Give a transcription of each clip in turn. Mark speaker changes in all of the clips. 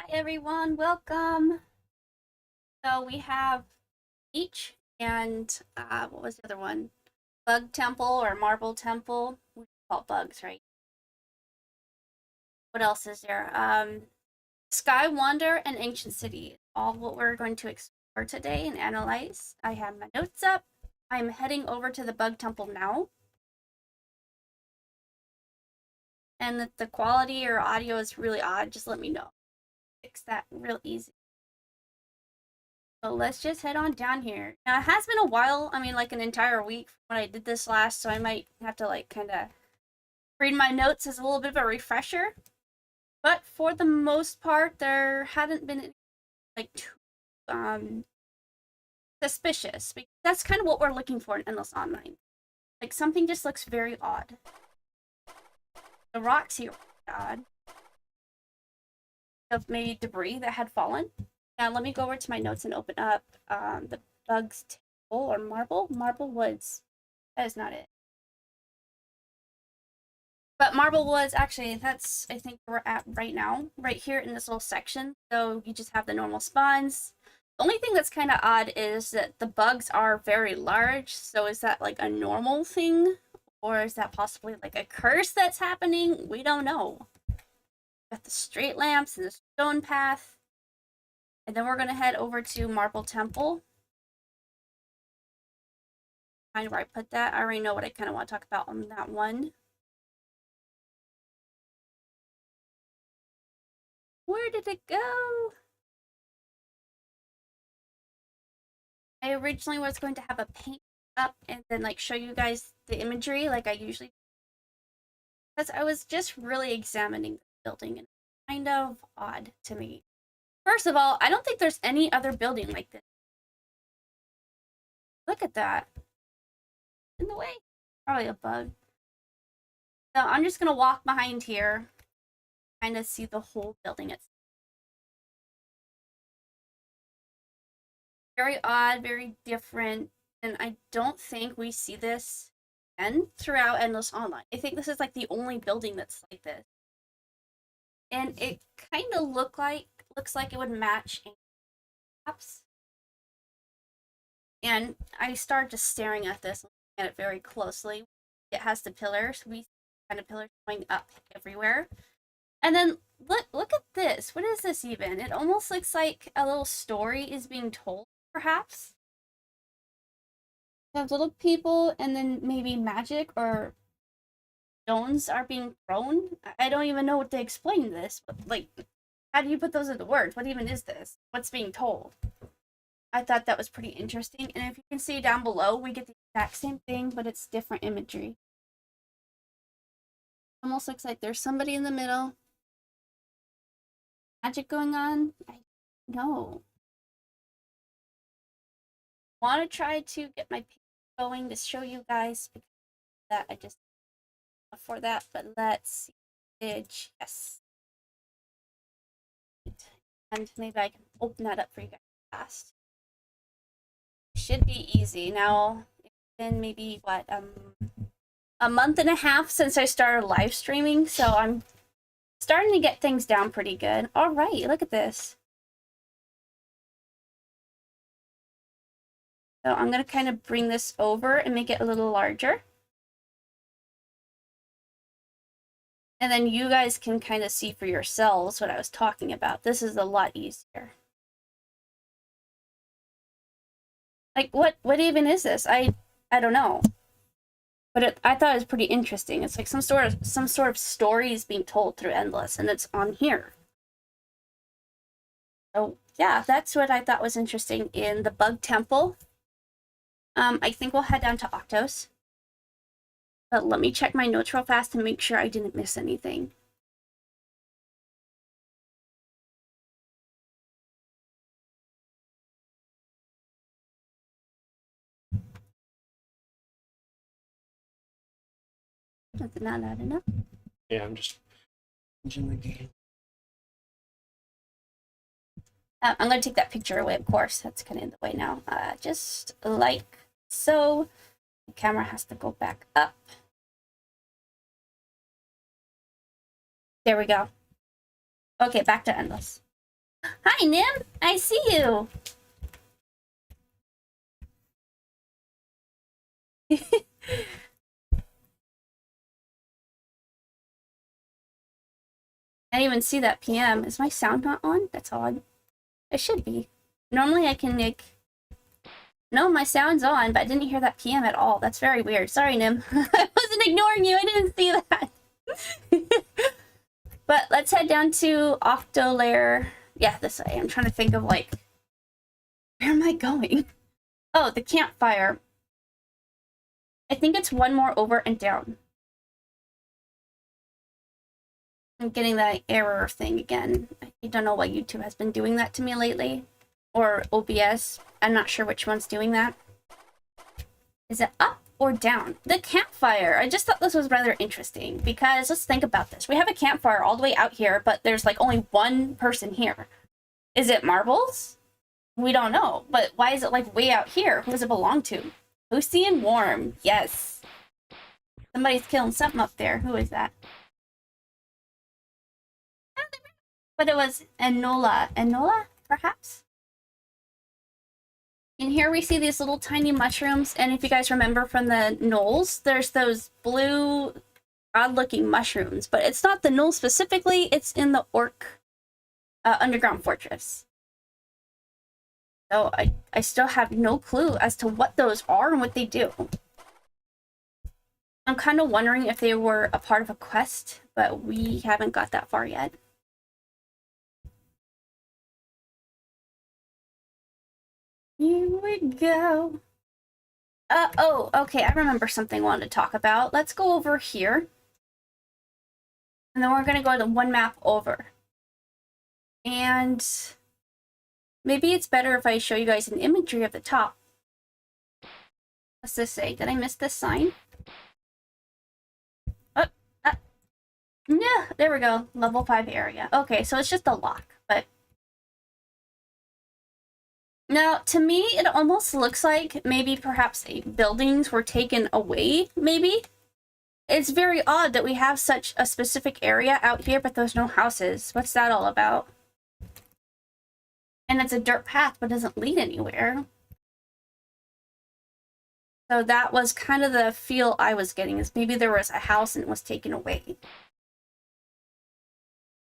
Speaker 1: Hi everyone, welcome. So we have Beach and what was the other one? Bug Temple or Marble Temple. We call it bugs, right? What else is there? Sky Wonder and Ancient City. All what we're going to explore today and analyze. I have my notes up. I'm heading over to the Bug Temple now. And if the quality or audio is really odd, just let me know. Fix that real easy. So let's just head on down here. Now, it has been a while. I mean, like an entire week when I did this last, so I might have to like kind of read my notes as a little bit of a refresher. But for the most part, there hadn't been like too suspicious. Because that's kind of what we're looking for in Endless Online. Like something just looks very odd. The rocks here are odd. Of maybe debris that had fallen. Now let me go over to my notes and open up the bugs table or marble woods. That is not it. But Marble Woods, actually, that's, I think, where we're at right now, right here in this little section. So you just have the normal spawns. The only thing that's kind of odd is that the bugs are very large. So is that like a normal thing? Or is that possibly like a curse that's happening? We don't know. Got the street lamps and the stone path. And then we're going to head over to Marble Temple. Kind of where I put that. I already know what I kind of want to talk about on that one. Where did it go? I originally was going to have a paint up and then like show you guys the imagery like I usually, because I was just really examining the building and kind of odd to me. First of all, I don't think there's any other building like this. Look at that. In the way. Probably a bug. So I'm just gonna walk behind here, kind of see the whole building. It's very odd, very different, and I don't think we see this and throughout Endless Online. I think this is like the only building that's like this. And it kind of looks like it would match apps. And I started just staring at this, looking at it very closely. It has the pillars. We see kind of pillars going up everywhere. And then look at this. What is this even? It almost looks like a little story is being told, perhaps. There's little people and then maybe magic or stones are being thrown. I don't even know what to explain this, but like, how do you put those into words? What even is this? What's being told? I thought that was pretty interesting. And if you can see down below, we get the exact same thing, but it's different imagery. Almost looks like there's somebody in the middle. Magic going on? I don't know. Want to try to get my picture going to show you guys because that I just for that, but let's see. Yes. And maybe I can open that up for you guys fast. Should be easy. Now, it's been maybe what, a month and a half since I started live streaming, so I'm starting to get things down pretty good. All right, look at this. So I'm going to kind of bring this over and make it a little larger. And then you guys can kind of see for yourselves what I was talking about. This is a lot easier. Like, what even is this? I don't know. But I thought it was pretty interesting. It's like some sort of story is being told through Endless, and it's on here. So yeah, that's what I thought was interesting in the Bug Temple. I think we'll head down to Octos. But let me check my notes real fast to make sure I didn't miss anything. That's not loud enough.
Speaker 2: Yeah, I'm just changing the game.
Speaker 1: I'm going to take that picture away, of course. That's kind of in the way now. Just like so. The camera has to go back up. There we go. Okay, back to Endless. Hi, Nim. I see you. I didn't even see that PM. Is my sound not on? That's odd. It should be. Normally I can like... No, my sound's on, but I didn't hear that PM at all. That's very weird. Sorry, Nim. I wasn't ignoring you. I didn't see that. But let's head down to FolkLore. Yeah, this way. I'm trying to think of like... Where am I going? Oh, the campfire. I think it's one more over and down. I'm getting that error thing again. I don't know why YouTube has been doing that to me lately. Or OBS. I'm not sure which one's doing that. Is it up or down? The campfire. I just thought this was rather interesting because let's think about this. We have a campfire all the way out here, but there's like only one person here. Is it marbles? We don't know. But why is it like way out here? Who does it belong to? Toasty and warm. Yes. Somebody's killing something up there. Who is that? But it was Enola. Enola, perhaps? And here we see these little tiny mushrooms, and if you guys remember from the gnolls, there's those blue, odd-looking mushrooms, but it's not the gnoll specifically, it's in the orc underground fortress. So I still have no clue as to what those are and what they do. I'm kind of wondering if they were a part of a quest, but we haven't got that far yet. Here we go. Oh, okay, I remember something I wanted to talk about. Let's go over here. And then we're going to go to one map over. And maybe it's better if I show you guys an imagery of the top. What's this say? Did I miss this sign? Oh, no, there we go. Level 5 area. Okay, so it's just a lock, but... Now, to me, it almost looks like maybe perhaps buildings were taken away, maybe? It's very odd that we have such a specific area out here, but there's no houses. What's that all about? And it's a dirt path, but doesn't lead anywhere. So that was kind of the feel I was getting, is maybe there was a house and it was taken away.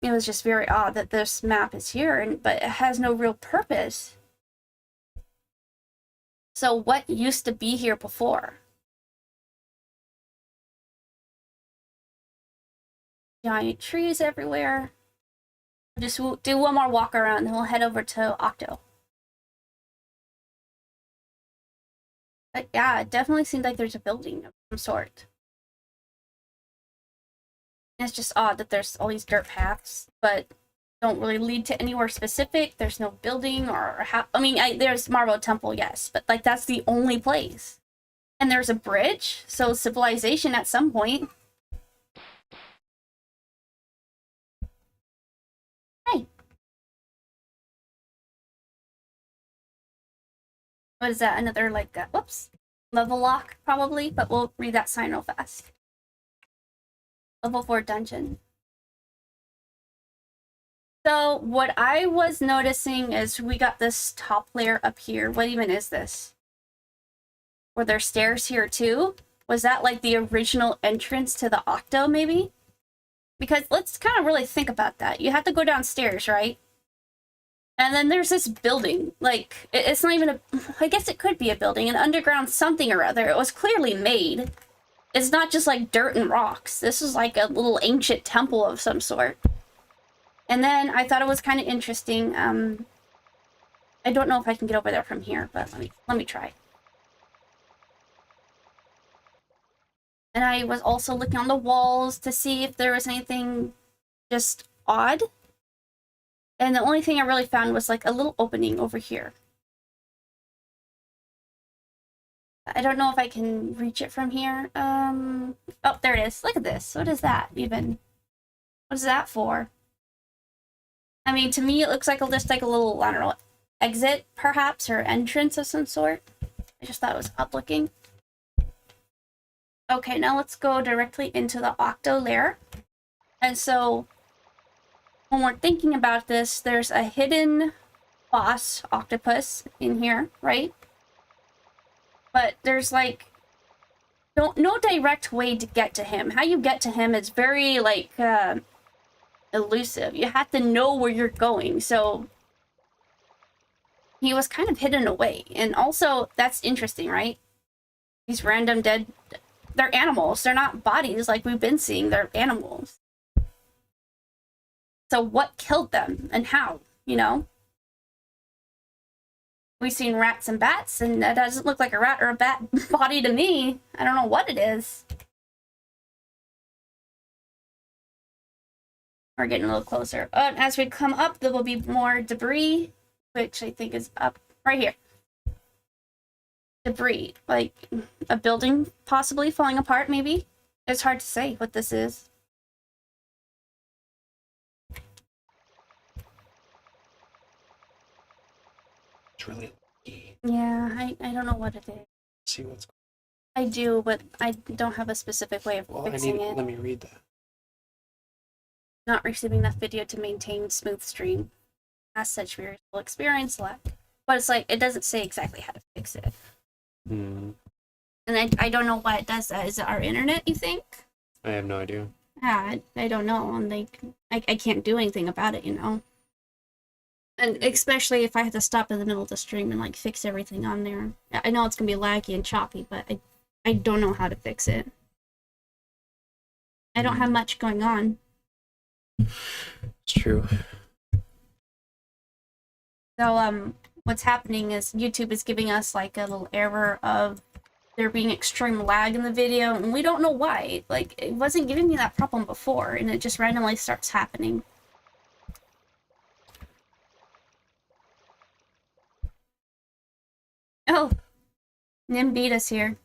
Speaker 1: It was just very odd that this map is here, but it has no real purpose. So what used to be here before? Giant trees everywhere. Just do one more walk around, then we'll head over to Octo. But yeah, it definitely seems like there's a building of some sort. And it's just odd that there's all these dirt paths, but don't really lead to anywhere specific. There's no building or I mean, there's Marble Temple, yes, but like that's the only place. And there's a bridge, so civilization at some point. Hey. What is that? Another like whoops. Level lock, probably, but we'll read that sign real fast. Level 4 dungeon. So what I was noticing is we got this top layer up here. What even is this? Were there stairs here too? Was that like the original entrance to the Octo, maybe? Because let's kind of really think about that. You have to go downstairs, right? And then there's this building. Like, it's not even a... I guess it could be a building. An underground something or other. It was clearly made. It's not just like dirt and rocks. This is like a little ancient temple of some sort. And then I thought it was kind of interesting. I don't know if I can get over there from here, but let me try. And I was also looking on the walls to see if there was anything just odd. And the only thing I really found was like a little opening over here. I don't know if I can reach it from here. Oh, there it is. Look at this. What is that even? What is that for? I mean, to me, it looks like just like a little, I don't know, exit, perhaps, or entrance of some sort. I just thought it was odd looking. Okay, now let's go directly into the Octo lair. And so, when we're thinking about this, there's a hidden boss octopus in here, right? But there's like no direct way to get to him. How you get to him is very like elusive. You have to know where you're going. So he was kind of hidden away. And also that's interesting, right? These random dead, they're animals. They're not bodies like we've been seeing. They're animals. So what killed them and how, you know? We've seen rats and bats, and that doesn't look like a rat or a bat body to me. I don't know what it is. We're getting a little closer. As we come up, there will be more debris, which I think is up right here. Debris, like a building possibly falling apart, maybe? It's hard to say what this is.
Speaker 2: It's really lucky.
Speaker 1: Yeah, I don't know what it is.
Speaker 2: See what's.
Speaker 1: I do, but I don't have a specific way of fixing it.
Speaker 2: Let me read that.
Speaker 1: Not receiving enough video to maintain smooth stream. As such, we will experience lag. But it's like, it doesn't say exactly how to fix it.
Speaker 2: Hmm.
Speaker 1: And I don't know why it does that. Is it our internet, you think?
Speaker 2: I have no idea.
Speaker 1: Yeah, I don't know. And like, I can't do anything about it, you know? And especially if I have to stop in the middle of the stream and like fix everything on there. I know it's gonna be laggy and choppy, but I don't know how to fix it. I don't have much going on.
Speaker 2: It's true.
Speaker 1: So what's happening is YouTube is giving us like a little error of there being extreme lag in the video, and we don't know why. Like, it wasn't giving me that problem before, and it just randomly starts happening. Oh, Nim beat us here.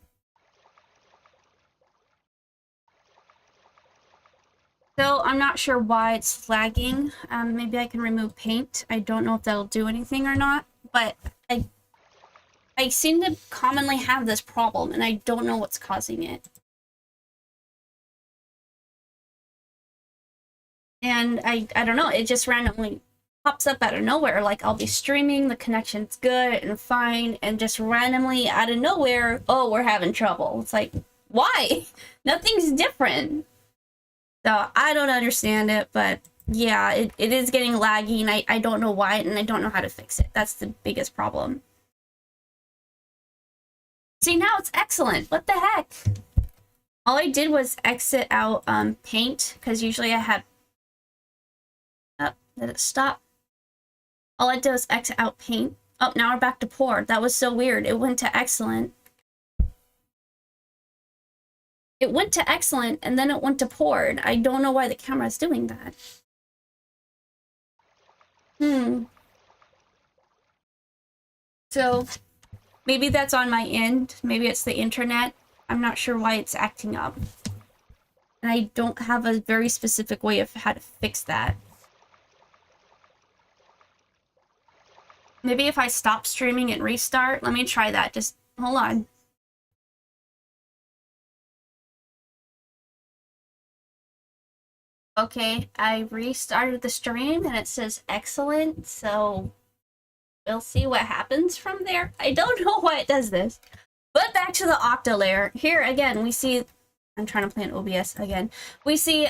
Speaker 1: So I'm not sure why it's lagging. Maybe I can remove paint. I don't know if that'll do anything or not, but I seem to commonly have this problem, and I don't know what's causing it. And I don't know, it just randomly pops up out of nowhere. Like, I'll be streaming, the connection's good and fine, and just randomly out of nowhere, oh, we're having trouble. It's like, why? Nothing's different. So I don't understand it, but yeah, it is getting laggy, and I don't know why, and I don't know how to fix it. That's the biggest problem. See, now it's excellent. What the heck? All I did was exit out paint, because usually I had... Oh, did it stop? All I did was exit out paint. Oh, now we're back to poor. That was so weird. It went to excellent. It went to excellent, and then it went to poor. I don't know why the camera's doing that. So, maybe that's on my end. Maybe it's the internet. I'm not sure why it's acting up. And I don't have a very specific way of how to fix that. Maybe if I stop streaming and restart. Let me try that. Just hold on. Okay, I restarted the stream and it says excellent, so we'll see what happens from there. I don't know why it does this. But back to the octa layer. Here again, we see... I'm trying to play an OBS again. We see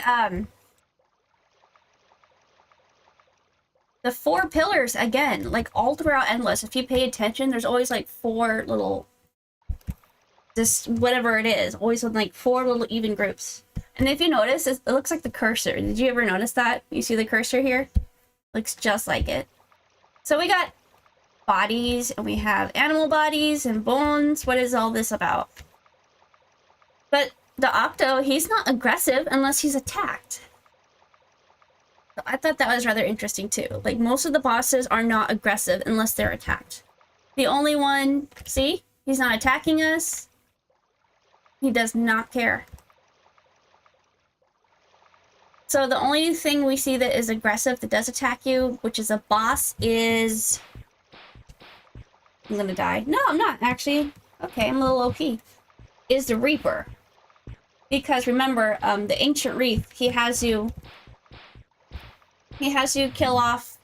Speaker 1: the 4 pillars again, like all throughout Endless. If you pay attention, there's always like 4 little... Just whatever it is, always with like 4 little even groups. And if you notice, it looks like the cursor. Did you ever notice that? You see the cursor here? Looks just like it. So we got bodies, and we have animal bodies and bones. What is all this about? But the Octo, he's not aggressive unless he's attacked. So I thought that was rather interesting too. Like, most of the bosses are not aggressive unless they're attacked. The only one, see? He's not attacking us. He does not care. So the only thing we see that is aggressive, that does attack you, which is a boss, is... I'm gonna die. No, I'm not, actually. Okay, I'm a little OP. Is the Reaper. Because remember, the Ancient Wreath, he has you He has you kill off,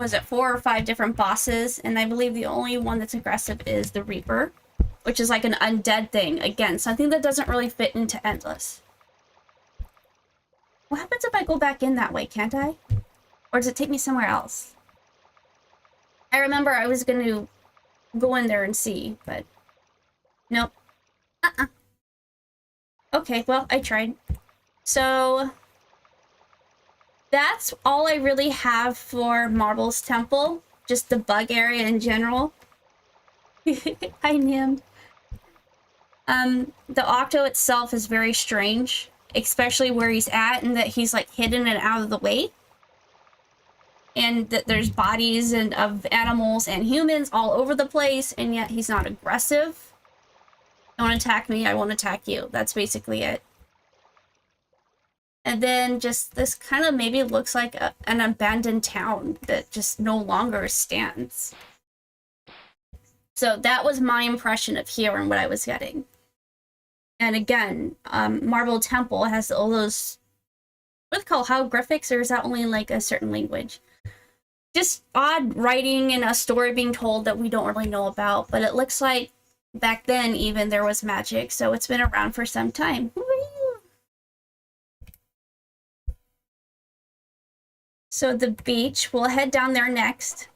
Speaker 1: was it 4 or 5 different bosses, and I believe the only one that's aggressive is the Reaper, which is like an undead thing. Again, something that doesn't really fit into Endless. What happens if I go back in that way? Can't I? Or does it take me somewhere else? I remember I was going to go in there and see, but nope. Okay, well, I tried. So that's all I really have for Marble's Temple. Just the bug area in general. Hi, Nim. The Octo itself is very strange, especially where he's at, and that he's like hidden and out of the way. And that there's bodies and of animals and humans all over the place, and yet he's not aggressive. Don't attack me, I won't attack you. That's basically it. And then just this kind of maybe looks like an abandoned town that just no longer stands. So that was my impression of here and what I was getting. And again, Marble Temple has all those, what do they call hieroglyphics, or is that only like a certain language? Just odd writing and a story being told that we don't really know about, but it looks like back then even there was magic, so it's been around for some time. So the beach, we'll head down there next.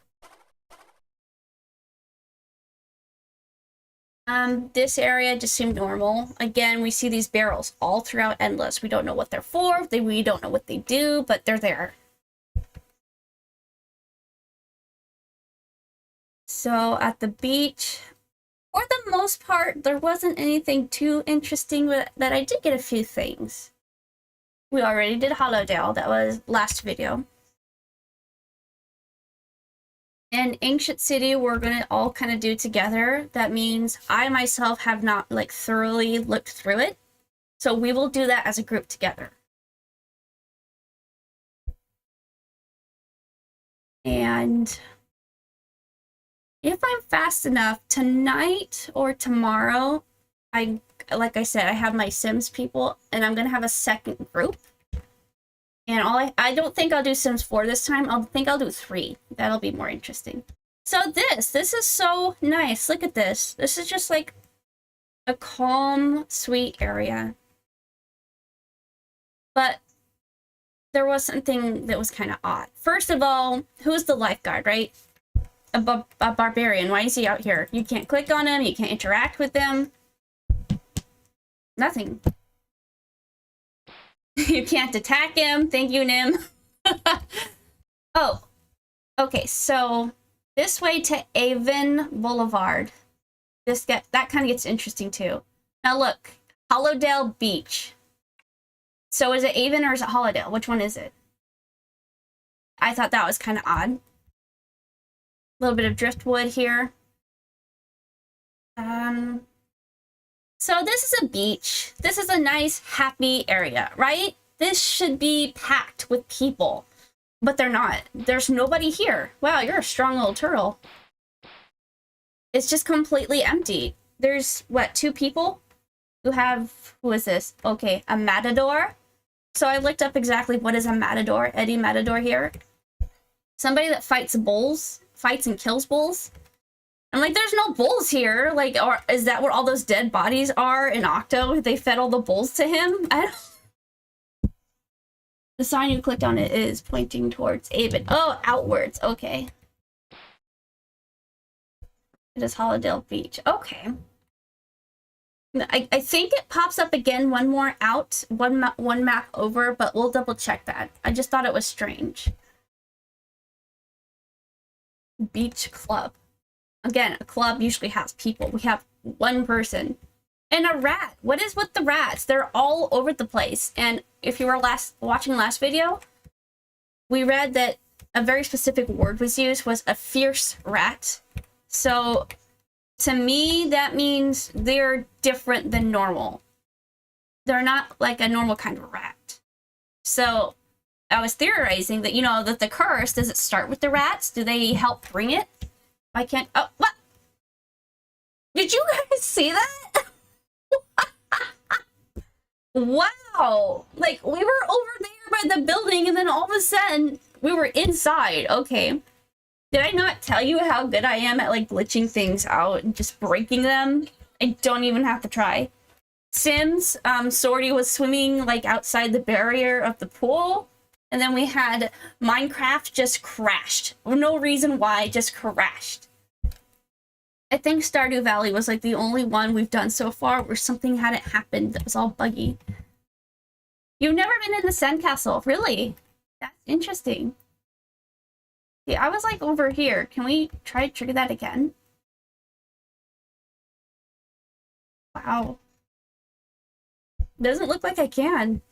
Speaker 1: This area just seemed normal. Again, we see these barrels all throughout Endless. We don't know what they're for, we don't know what they do, but they're there. So at the beach, for the most part, there wasn't anything too interesting, but that I did get a few things. We already did Hollowdale, that was last video. And Ancient City, we're gonna all kind of do together. That means I myself have not like thoroughly looked through it. So we will do that as a group together. And if I'm fast enough, tonight or tomorrow, like I said, I have my Sims people, and I'm gonna have a second group. And I don't think I'll do Sims 4 this time. I think I'll do 3. That'll be more interesting. So this is so nice. Look at this. This is just like a calm, sweet area. But there was something that was kind of odd. First of all, who's the lifeguard, right? A barbarian. Why is he out here? You can't click on him. You can't interact with him. Nothing. You can't attack him. Thank you, Nim. Oh, okay. So this way to Avon Boulevard. That kind of gets interesting too. Now look, Hollowdale Beach. So is it Avon or is it Hollowdale? Which one is it? I thought that was kind of odd. A little bit of driftwood here. So this is a beach. This is a nice, happy area, right? This should be packed with people, but they're not. There's nobody here. Wow, you're a strong little turtle. It's just completely empty. There's, what, 2 people who have, who is this? Okay, a matador. So I looked up exactly what is a matador, Eddie Matador here. Somebody that fights bulls, fights and kills bulls. I'm like, there's no bulls here. Like, or is that where all those dead bodies are in Octo? They fed all the bulls to him? The sign you clicked on it is pointing towards Avon. Oh, outwards. Okay. It is Hollowdale Beach. Okay. I think it pops up again one more out, one map over, but we'll double check that. I just thought it was strange. Beach Club. Again, a club usually has people. We have 1 person. And a rat. What is with the rats? They're all over the place. And if you were watching last video, we read that a very specific word was used, was a fierce rat. So to me, that means they're different than normal. They're not like a normal kind of rat. So I was theorizing that, you know, that the curse, does it start with the rats? Do they help bring it? I can't. Oh, what? Did you guys see that? Wow. Like, we were over there by the building, and then all of a sudden, we were inside. Okay. Did I not tell you how good I am at, like, glitching things out and just breaking them? I don't even have to try. Sims, Sorty was swimming, like, outside the barrier of the pool. And then we had Minecraft just crashed. For no reason why, just crashed. I think Stardew Valley was, like, the only one we've done so far where something hadn't happened that was all buggy. You've never been in the Sandcastle, really? That's interesting. Yeah, I was, like, over here. Can we try to trigger that again? Wow. Doesn't look like I can.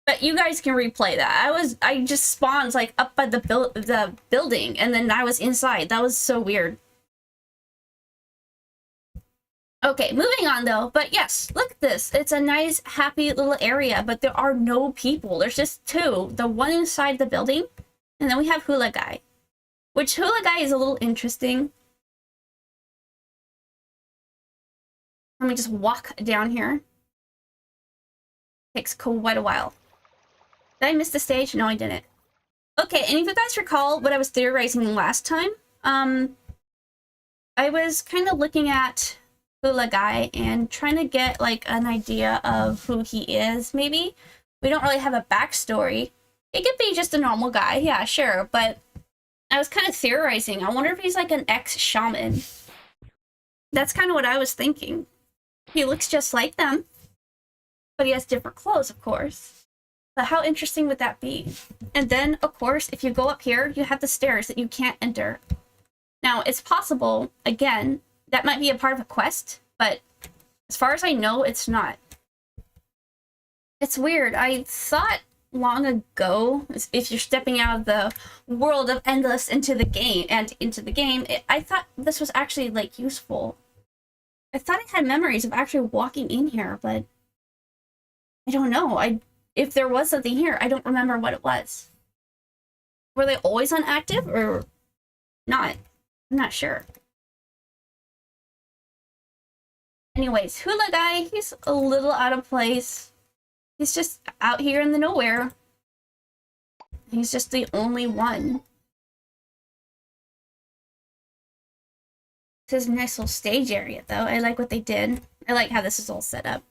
Speaker 1: But you guys can replay that. I just spawned, like, up by the building, and then I was inside. That was so weird. Okay, moving on, though. But yes, look at this. It's a nice, happy little area, but there are no people. There's just two. The one inside the building, and then we have Hula Guy. Which Hula Guy is a little interesting. Let me just walk down here. Takes quite a while. Did I miss the stage? No, I didn't. Okay, and if you guys recall what I was theorizing last time, I was kind of looking at Hula Guy and trying to get, like, an idea of who he is, maybe. We don't really have a backstory. It could be just a normal guy, yeah, sure, but I was kind of theorizing. I wonder if he's, like, an ex-shaman. That's kind of what I was thinking. He looks just like them, but he has different clothes, of course. But how interesting would that be? And then, of course, if you go up here, you have the stairs that you can't enter. Now, it's possible, again, that might be a part of a quest, but as far as I know, it's not. It's weird. I thought long ago, if you're stepping out of the world of Endless into the game, I thought this was actually, like, useful. I thought I had memories of actually walking in here, but I don't know. If there was something here, I don't remember what it was. Were they always unactive or not? I'm not sure. Anyways, Hula Guy, he's a little out of place. He's just out here in the nowhere. He's just the only one. This is a nice little stage area, though. I like what they did. I like how this is all set up.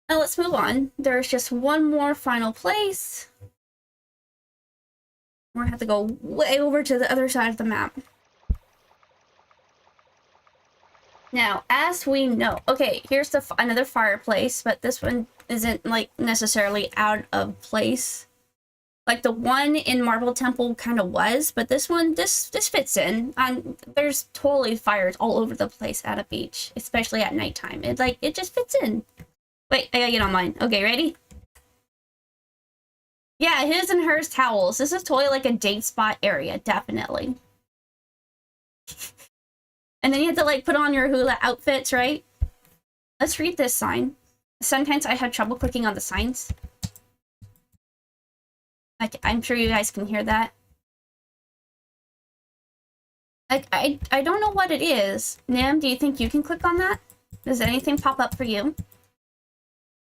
Speaker 1: Now let's move on. There's just one more final place. We're gonna have to go way over to the other side of the map. Now, as we know, okay, here's another fireplace, but this one isn't, like, necessarily out of place. Like, the one in Marble Temple kind of was, but this one, this fits in. There's totally fires all over the place at a beach, especially at nighttime. It just fits in. Wait, I gotta get online. Okay, ready? Yeah, his and hers towels. This is totally like a date spot area, definitely. And then you have to, like, put on your hula outfits, right? Let's read this sign. Sometimes I have trouble clicking on the signs. I'm sure you guys can hear that. Like, I don't know what it is. Nim, do you think you can click on that? Does anything pop up for you?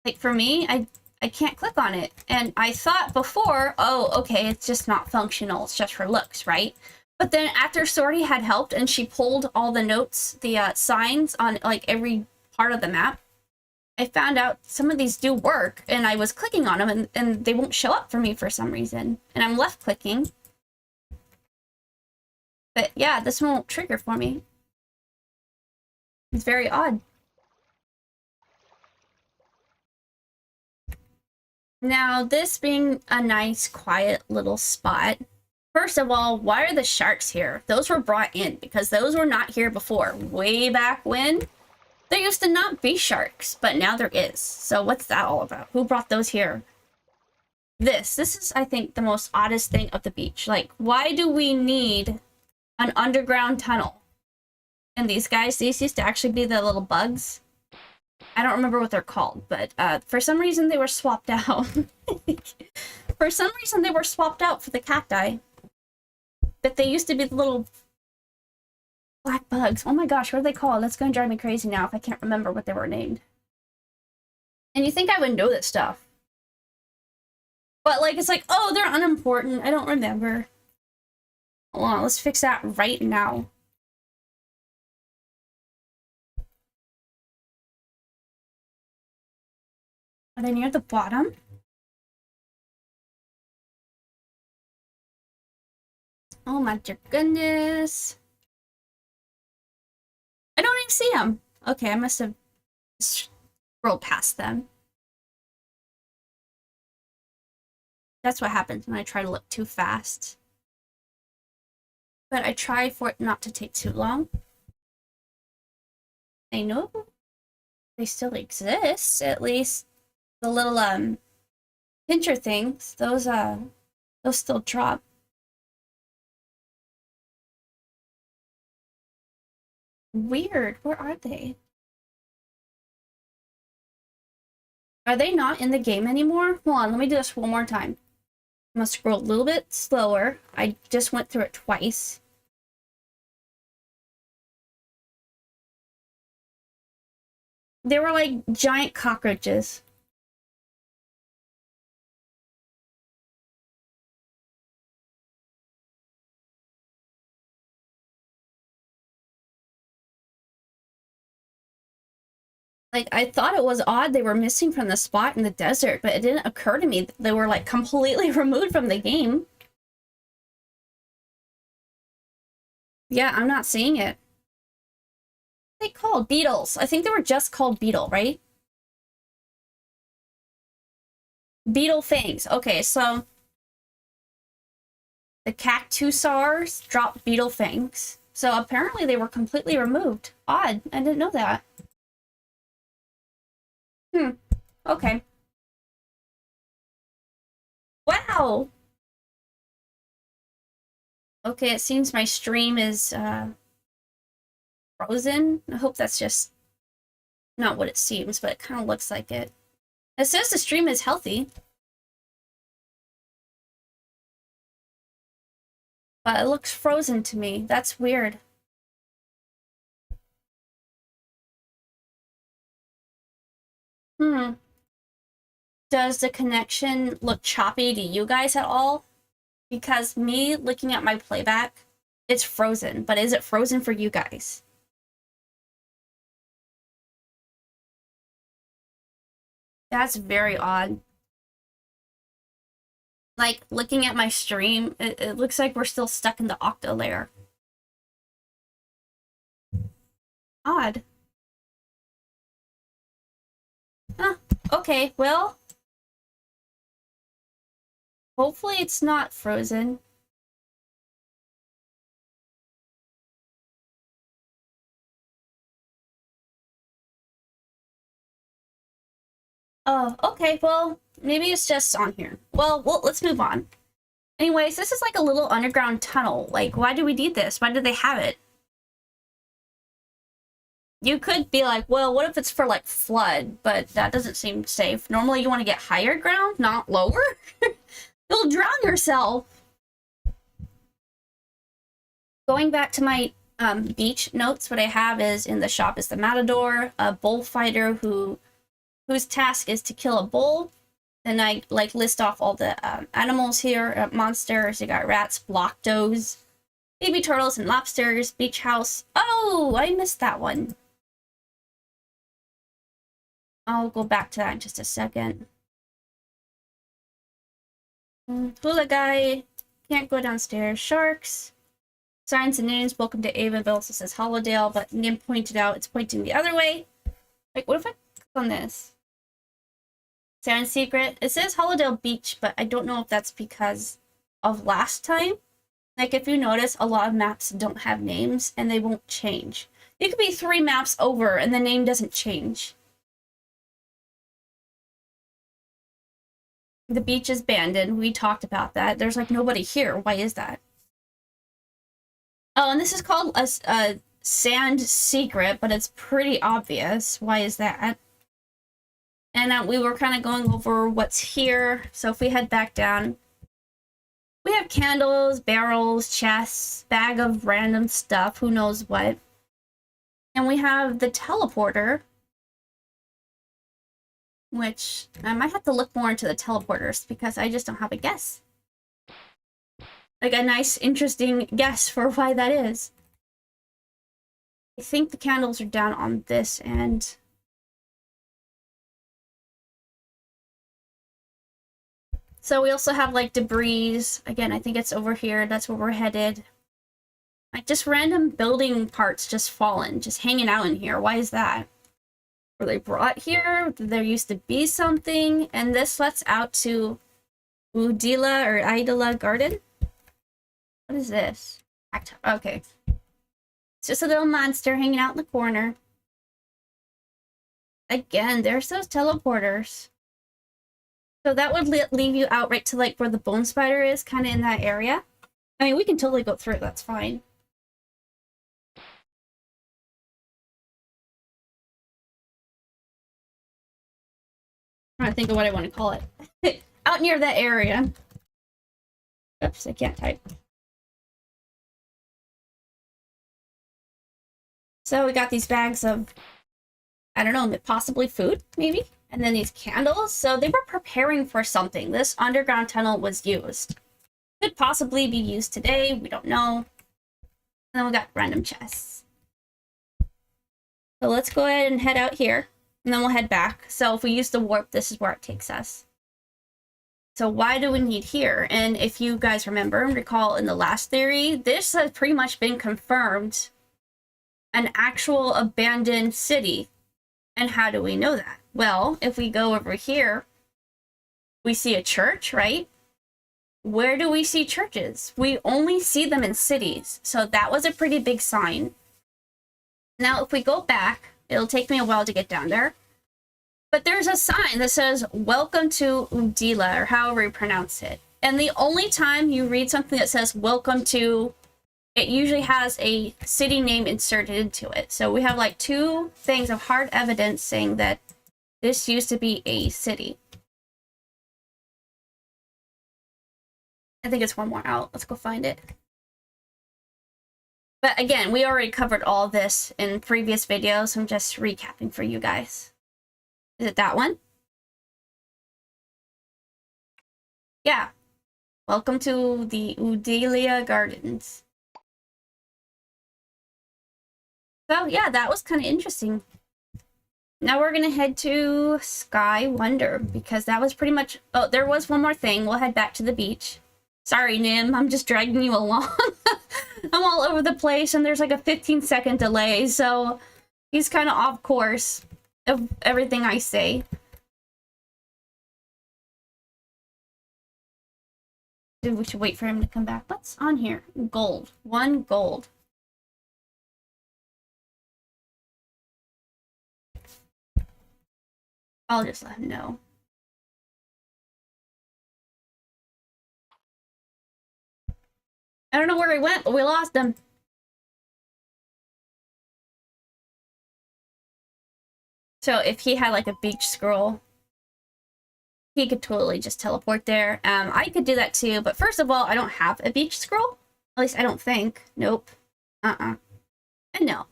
Speaker 1: Like, for me, I can't click on it. And I thought before, oh, okay, it's just not functional. It's just for looks, right? But then after Sorty had helped and she pulled all the notes, the signs on, like, every part of the map, I found out some of these do work, and I was clicking on them, and they won't show up for me for some reason. And I'm left clicking. But yeah, this one won't trigger for me. It's very odd. Now, this being a nice, quiet little spot, first of all, why are the sharks here? Those were brought in because those were not here before. Way back when, there used to not be sharks, but now there is. So what's that all about? Who brought those here? This is, I think, the most oddest thing of the beach. Like, why do we need an underground tunnel? And these guys, these used to actually be the little bugs. I don't remember what they're called, but for some reason they were swapped out. For some reason they were swapped out for the cacti. But they used to be the little black bugs. Oh my gosh, what are they called? That's going to drive me crazy now if I can't remember what they were named. And you think I would know this stuff. But, like, it's like, oh, they're unimportant. I don't remember. Hold on, let's fix that right now. Are they near the bottom? Oh my dear goodness. I don't even see them. Okay, I must have scrolled past them. That's what happens when I try to look too fast. But I try for it not to take too long. I know they still exist, at least the little pincher things, those still drop. Weird. Where are they? Are they not in the game anymore? Hold on, let me do this one more time. I'm gonna scroll a little bit slower. I just went through it twice. They were like giant cockroaches. Like, I thought it was odd they were missing from the spot in the desert, but it didn't occur to me that they were like completely removed from the game. Yeah, I'm not seeing it. What are they called? Beetles. I think they were just called beetle, right? Beetle fangs. Okay, so the cactusaurs dropped beetle fangs. So apparently they were completely removed. Odd. I didn't know that. Okay. Wow! Okay, it seems my stream is frozen. I hope that's just not what it seems, but it kind of looks like it. It says the stream is healthy. But it looks frozen to me. That's weird. Does the connection look choppy to you guys at all? Because me looking at my playback, it's frozen. But is it frozen for you guys? That's very odd. Like, looking at my stream, it looks like we're still stuck in the octa layer. Odd. Huh. Okay, well, hopefully it's not frozen. Oh, okay, well, maybe it's just on here. Well, let's move on. Anyways, this is like a little underground tunnel. Like, why do we need this? Why did they have it? You could be like, well, what if it's for, like, flood? But that doesn't seem safe. Normally you want to get higher ground, not lower. You'll drown yourself. Going back to my beach notes, what I have is in the shop is the matador, a bullfighter whose task is to kill a bull. Then I like list off all the animals here, monsters. You got rats, blocktoes, baby turtles, and lobsters. Beach house. Oh, I missed that one. I'll go back to that in just a second. Hula guy. Can't go downstairs. Sharks. Signs and names. Welcome to Ava. It also says Hollowdale, but Nim pointed out it's pointing the other way. Like, what if I click on this? Sand Secret. It says Hollowdale Beach, but I don't know if that's because of last time. Like, if you notice, a lot of maps don't have names, and they won't change. It could be 3 maps over, and the name doesn't change. The beach is abandoned. We talked about that. There's, like, nobody here. Why is that? Oh, and this is called a Sand Secret, but it's pretty obvious. Why is that? And we were kind of going over what's here. So if we head back down, we have candles, barrels, chests, bag of random stuff, who knows what. And we have the teleporter. which I might have to look more into the teleporters because I just don't have a guess. Like a nice, interesting guess for why that is. I think the candles are down on this end. So we also have like debris. Again, I think it's over here. That's where we're headed. Like just random building parts just fallen, just hanging out in here. Why is that? Were they brought here? Did there used to be something? And this lets out to Udila or Idala Garden? What is this? Okay. It's just a little monster hanging out in the corner. Again, there's those teleporters. So that would leave you out right to like where the bone spider is, kind of in that area. I mean, we can totally go through it, that's fine. I'm trying to think of what I want to call it. Out near that area. Oops, I can't type. So we got these bags of, I don't know, possibly food, maybe? And then these candles. So they were preparing for something. This underground tunnel was used. Could possibly be used today. We don't know. And then we got random chests. So let's go ahead and head out here. And then we'll head back. So if we use the warp, this is where it takes us. So why do we need here? And if you guys remember and recall in the last theory, this has pretty much been confirmed. An actual abandoned city. And how do we know that? Well, if we go over here, we see a church, right? Where do we see churches? We only see them in cities. So that was a pretty big sign. Now, if we go back, it'll take me a while to get down there. But there's a sign that says, welcome to Udila, or however you pronounce it. And the only time you read something that says, welcome to, it usually has a city name inserted into it. So we have like 2 things of hard evidence saying that this used to be a city. I think it's one more out. Let's go find it. But again, we already covered all this in previous videos. I'm just recapping for you guys. Is it that one? Yeah. Welcome to the Udelia Gardens. So yeah, that was kind of interesting. Now we're going to head to Sky Wonder because that was pretty much... Oh, there was one more thing. We'll head back to the beach. Sorry, Nim. I'm just dragging you along. I'm all over the place and there's like a 15-second delay. So he's kind of off course of everything I say. We should wait for him to come back. What's on here? Gold. 1 gold. I'll just let him know. I don't know where he went, but we lost him. So if he had like a beach scroll, he could totally just teleport there. I could do that too, but first of all, I don't have a beach scroll. At least I don't think. Nope. And no.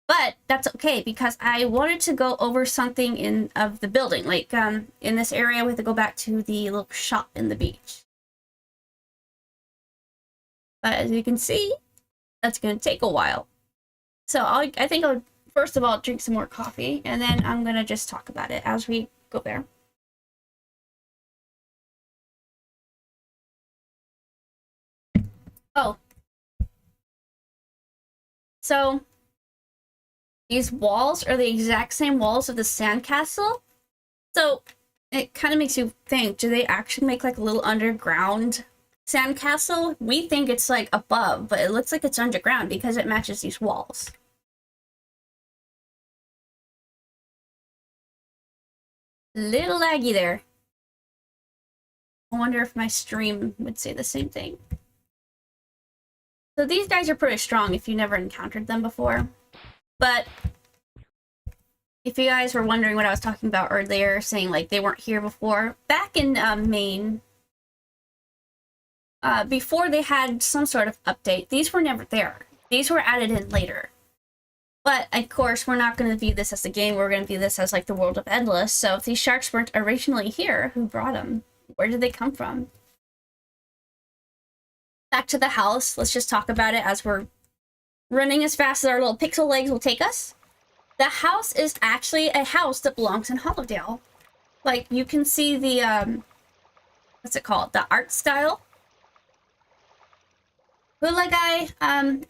Speaker 1: But that's okay because I wanted to go over something of the building. Like in this area, we have to go back to the little shop in the beach. But as you can see, that's going to take a while. So I think I'll first of all drink some more coffee, and then I'm going to just talk about it as we go there. Oh. So these walls are the exact same walls of the sandcastle. So it kind of makes you think, do they actually make like a little underground sandcastle? We think it's like above, but it looks like it's underground because it matches these walls. Little laggy there. I wonder if my stream would say the same thing. So these guys are pretty strong if you never encountered them before. But if you guys were wondering what I was talking about earlier, saying like they weren't here before, back in Maine, before they had some sort of update, these were never there. These were added in later. But of course, we're not going to view this as a game. We're going to view this as like the world of Endless. So if these sharks weren't originally here, who brought them? Where did they come from? Back to the house. Let's just talk about it as we're running as fast as our little pixel legs will take us. The house is actually a house that belongs in Hollowdale. Like, you can see the, what's it called? The art style. Hula guy,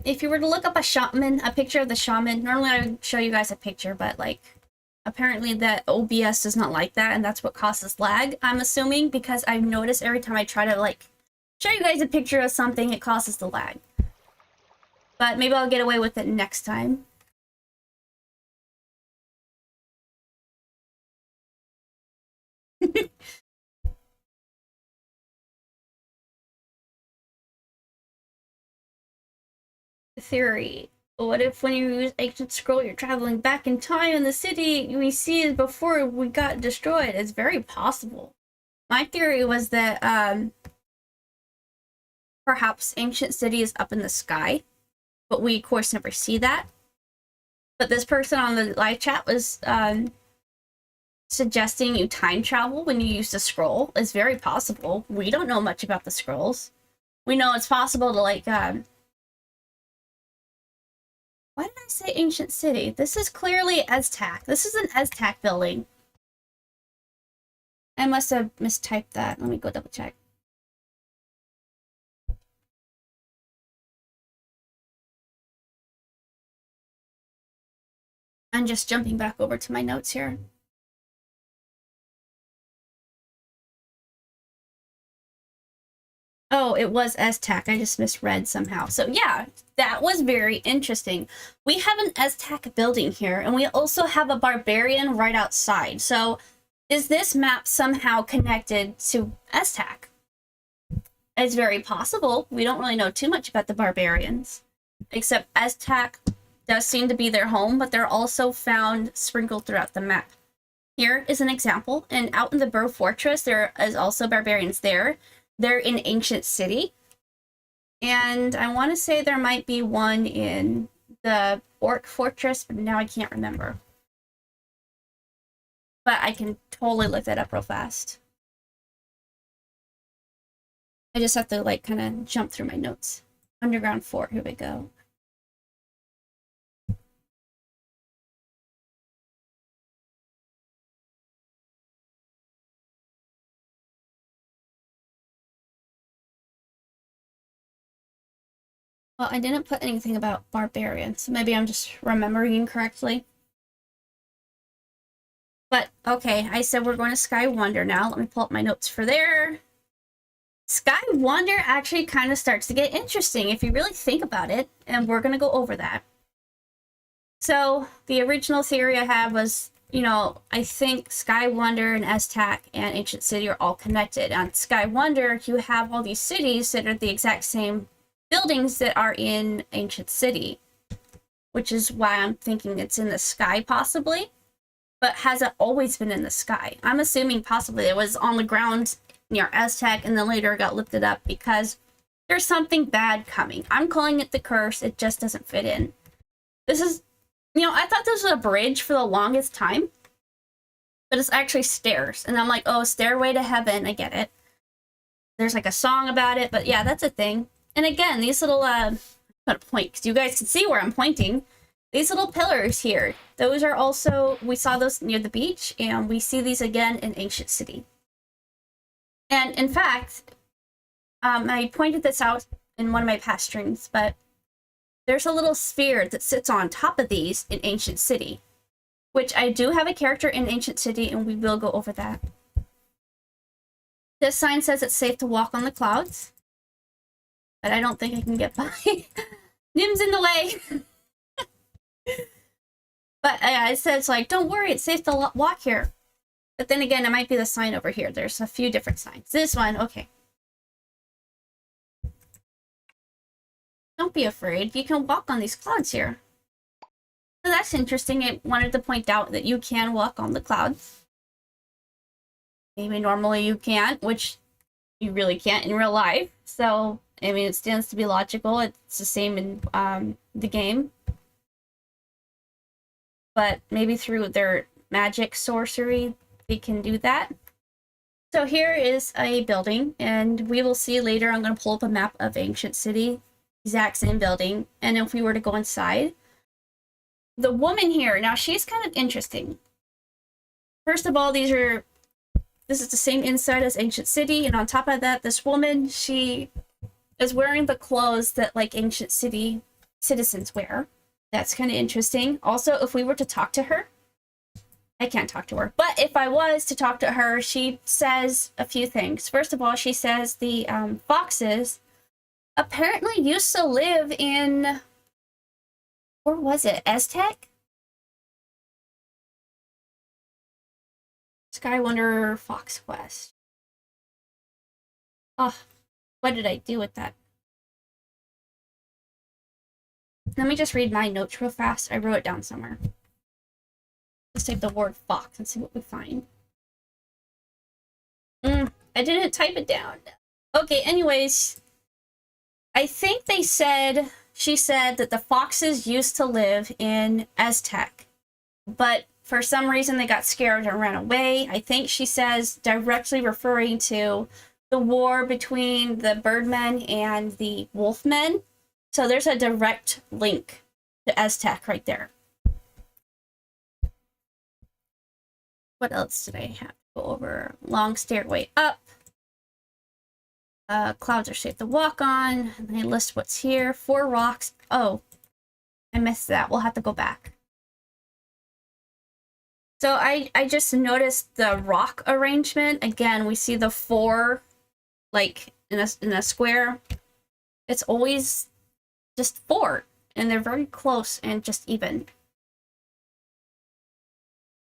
Speaker 1: if you were to look up a shaman, a picture of the shaman, normally I would show you guys a picture, but like, apparently that OBS does not like that, and that's what causes lag, I'm assuming, because I've noticed every time I try to like show you guys a picture of something, it causes the lag. But maybe I'll get away with it next time. Theory. What if when you use ancient scroll, you're traveling back in time and the city we see is before we got destroyed? It's very possible. My theory was that perhaps ancient city is up in the sky, but we of course never see that. But this person on the live chat was suggesting you time travel when you use the scroll. Is very possible. We don't know much about the scrolls. We know it's possible to like why did I say ancient city? This is clearly Aztec. This is an Aztec building. I must have mistyped that. Let me go double check. I'm just jumping back over to my notes here. Oh, it was Aztec. I just misread somehow. So yeah, that was very interesting. We have an Aztec building here, and we also have a barbarian right outside. So is this map somehow connected to Aztec? It's very possible. We don't really know too much about the barbarians, except Aztec does seem to be their home, but they're also found sprinkled throughout the map. Here is an example, and out in the Burrow Fortress, there is also barbarians there. They're in Ancient City. And I want to say there might be one in the Orc Fortress, but now I can't remember. But I can totally look that up real fast. I just have to like kind of jump through my notes. Underground Fort, here we go. Well, I didn't put anything about barbarians, so maybe I'm just remembering incorrectly. But, okay, I said we're going to Sky Wonder now. Let me pull up my notes for there. Sky Wonder actually kind of starts to get interesting if you really think about it, and we're going to go over that. So, the original theory I had was, you know, I think Sky Wonder and Aztec and Ancient City are all connected. On Sky Wonder, you have all these cities that are the exact same buildings that are in Ancient City, which is why I'm thinking it's in the sky possibly, but hasn't always been in the sky. I'm assuming possibly it was on the ground near Aztec and then later got lifted up because there's something bad coming. I'm calling it the curse. It just doesn't fit in. This is, you know, I thought this was a bridge for the longest time, but it's actually stairs. And I'm like, oh, Stairway to Heaven. I get it. There's like a song about it, but yeah, that's a thing. And again, these little, I'm gonna point because you guys can see where I'm pointing. These little pillars here, those are also, we saw those near the beach, and we see these again in Ancient City. And in fact, I pointed this out in one of my past streams, but there's a little sphere that sits on top of these in Ancient City, which I do have a character in Ancient City, and we will go over that. This sign says it's safe to walk on the clouds, but I don't think I can get by. Nim's in the way. But it says, like, don't worry, it's safe to walk here. But then again, it might be the sign over here. There's a few different signs. This one, okay. Don't be afraid. You can walk on these clouds here. So that's interesting. I wanted to point out that you can walk on the clouds. Maybe normally you can't, which you really can't in real life. So, I mean, it stands to be logical. It's the same in the game. but maybe through their magic sorcery, they can do that. So here is a building, and we will see later. I'm going to pull up a map of Ancient City, exact same building. And if we were to go inside, the woman here, now she's kind of interesting. First of all, this is the same inside as Ancient City, and on top of that, this woman, she is wearing the clothes that like Ancient City citizens wear. That's kind of interesting. Also, if we were to talk to her, I can't talk to her, but if I was to talk to her, she says a few things. First of all, she says the foxes apparently used to live in, where was it, Aztec? Sky Wonder Fox Quest. Oh, what did I do with that? Let me just read my notes real fast. I wrote it down somewhere. Let's type the word fox and see what we find. I didn't type it down. Okay, anyways, I think she said that the foxes used to live in Aztec, but for some reason they got scared and ran away. I think she says directly referring to the war between the birdmen and the wolfmen. So there's a direct link to Aztec right there. What else did I have to go over? Long stairway up. Clouds are safe to walk on. And they list what's here. 4 rocks. Oh, I missed that. We'll have to go back. So I just noticed the rock arrangement. Again, we see the 4 like in a square. It's always just 4, and they're very close and just even.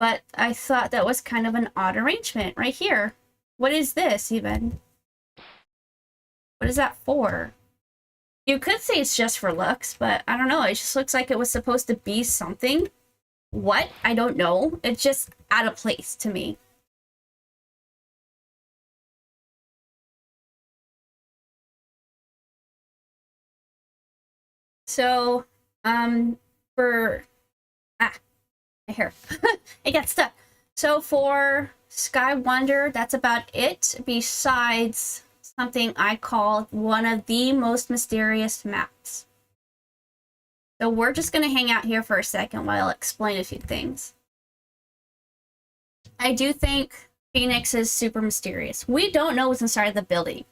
Speaker 1: But I thought that was kind of an odd arrangement right here. What is this even? What is that for? You could say it's just for looks, but I don't know. It just looks like it was supposed to be something. What? I don't know. It's just out of place to me. So, for my hair. It got stuck. So for Sky Wonder, that's about it, besides something I call one of the most mysterious maps. So we're just going to hang out here for a second while I explain a few things. I do think Phoenix is super mysterious. We don't know what's inside of the building.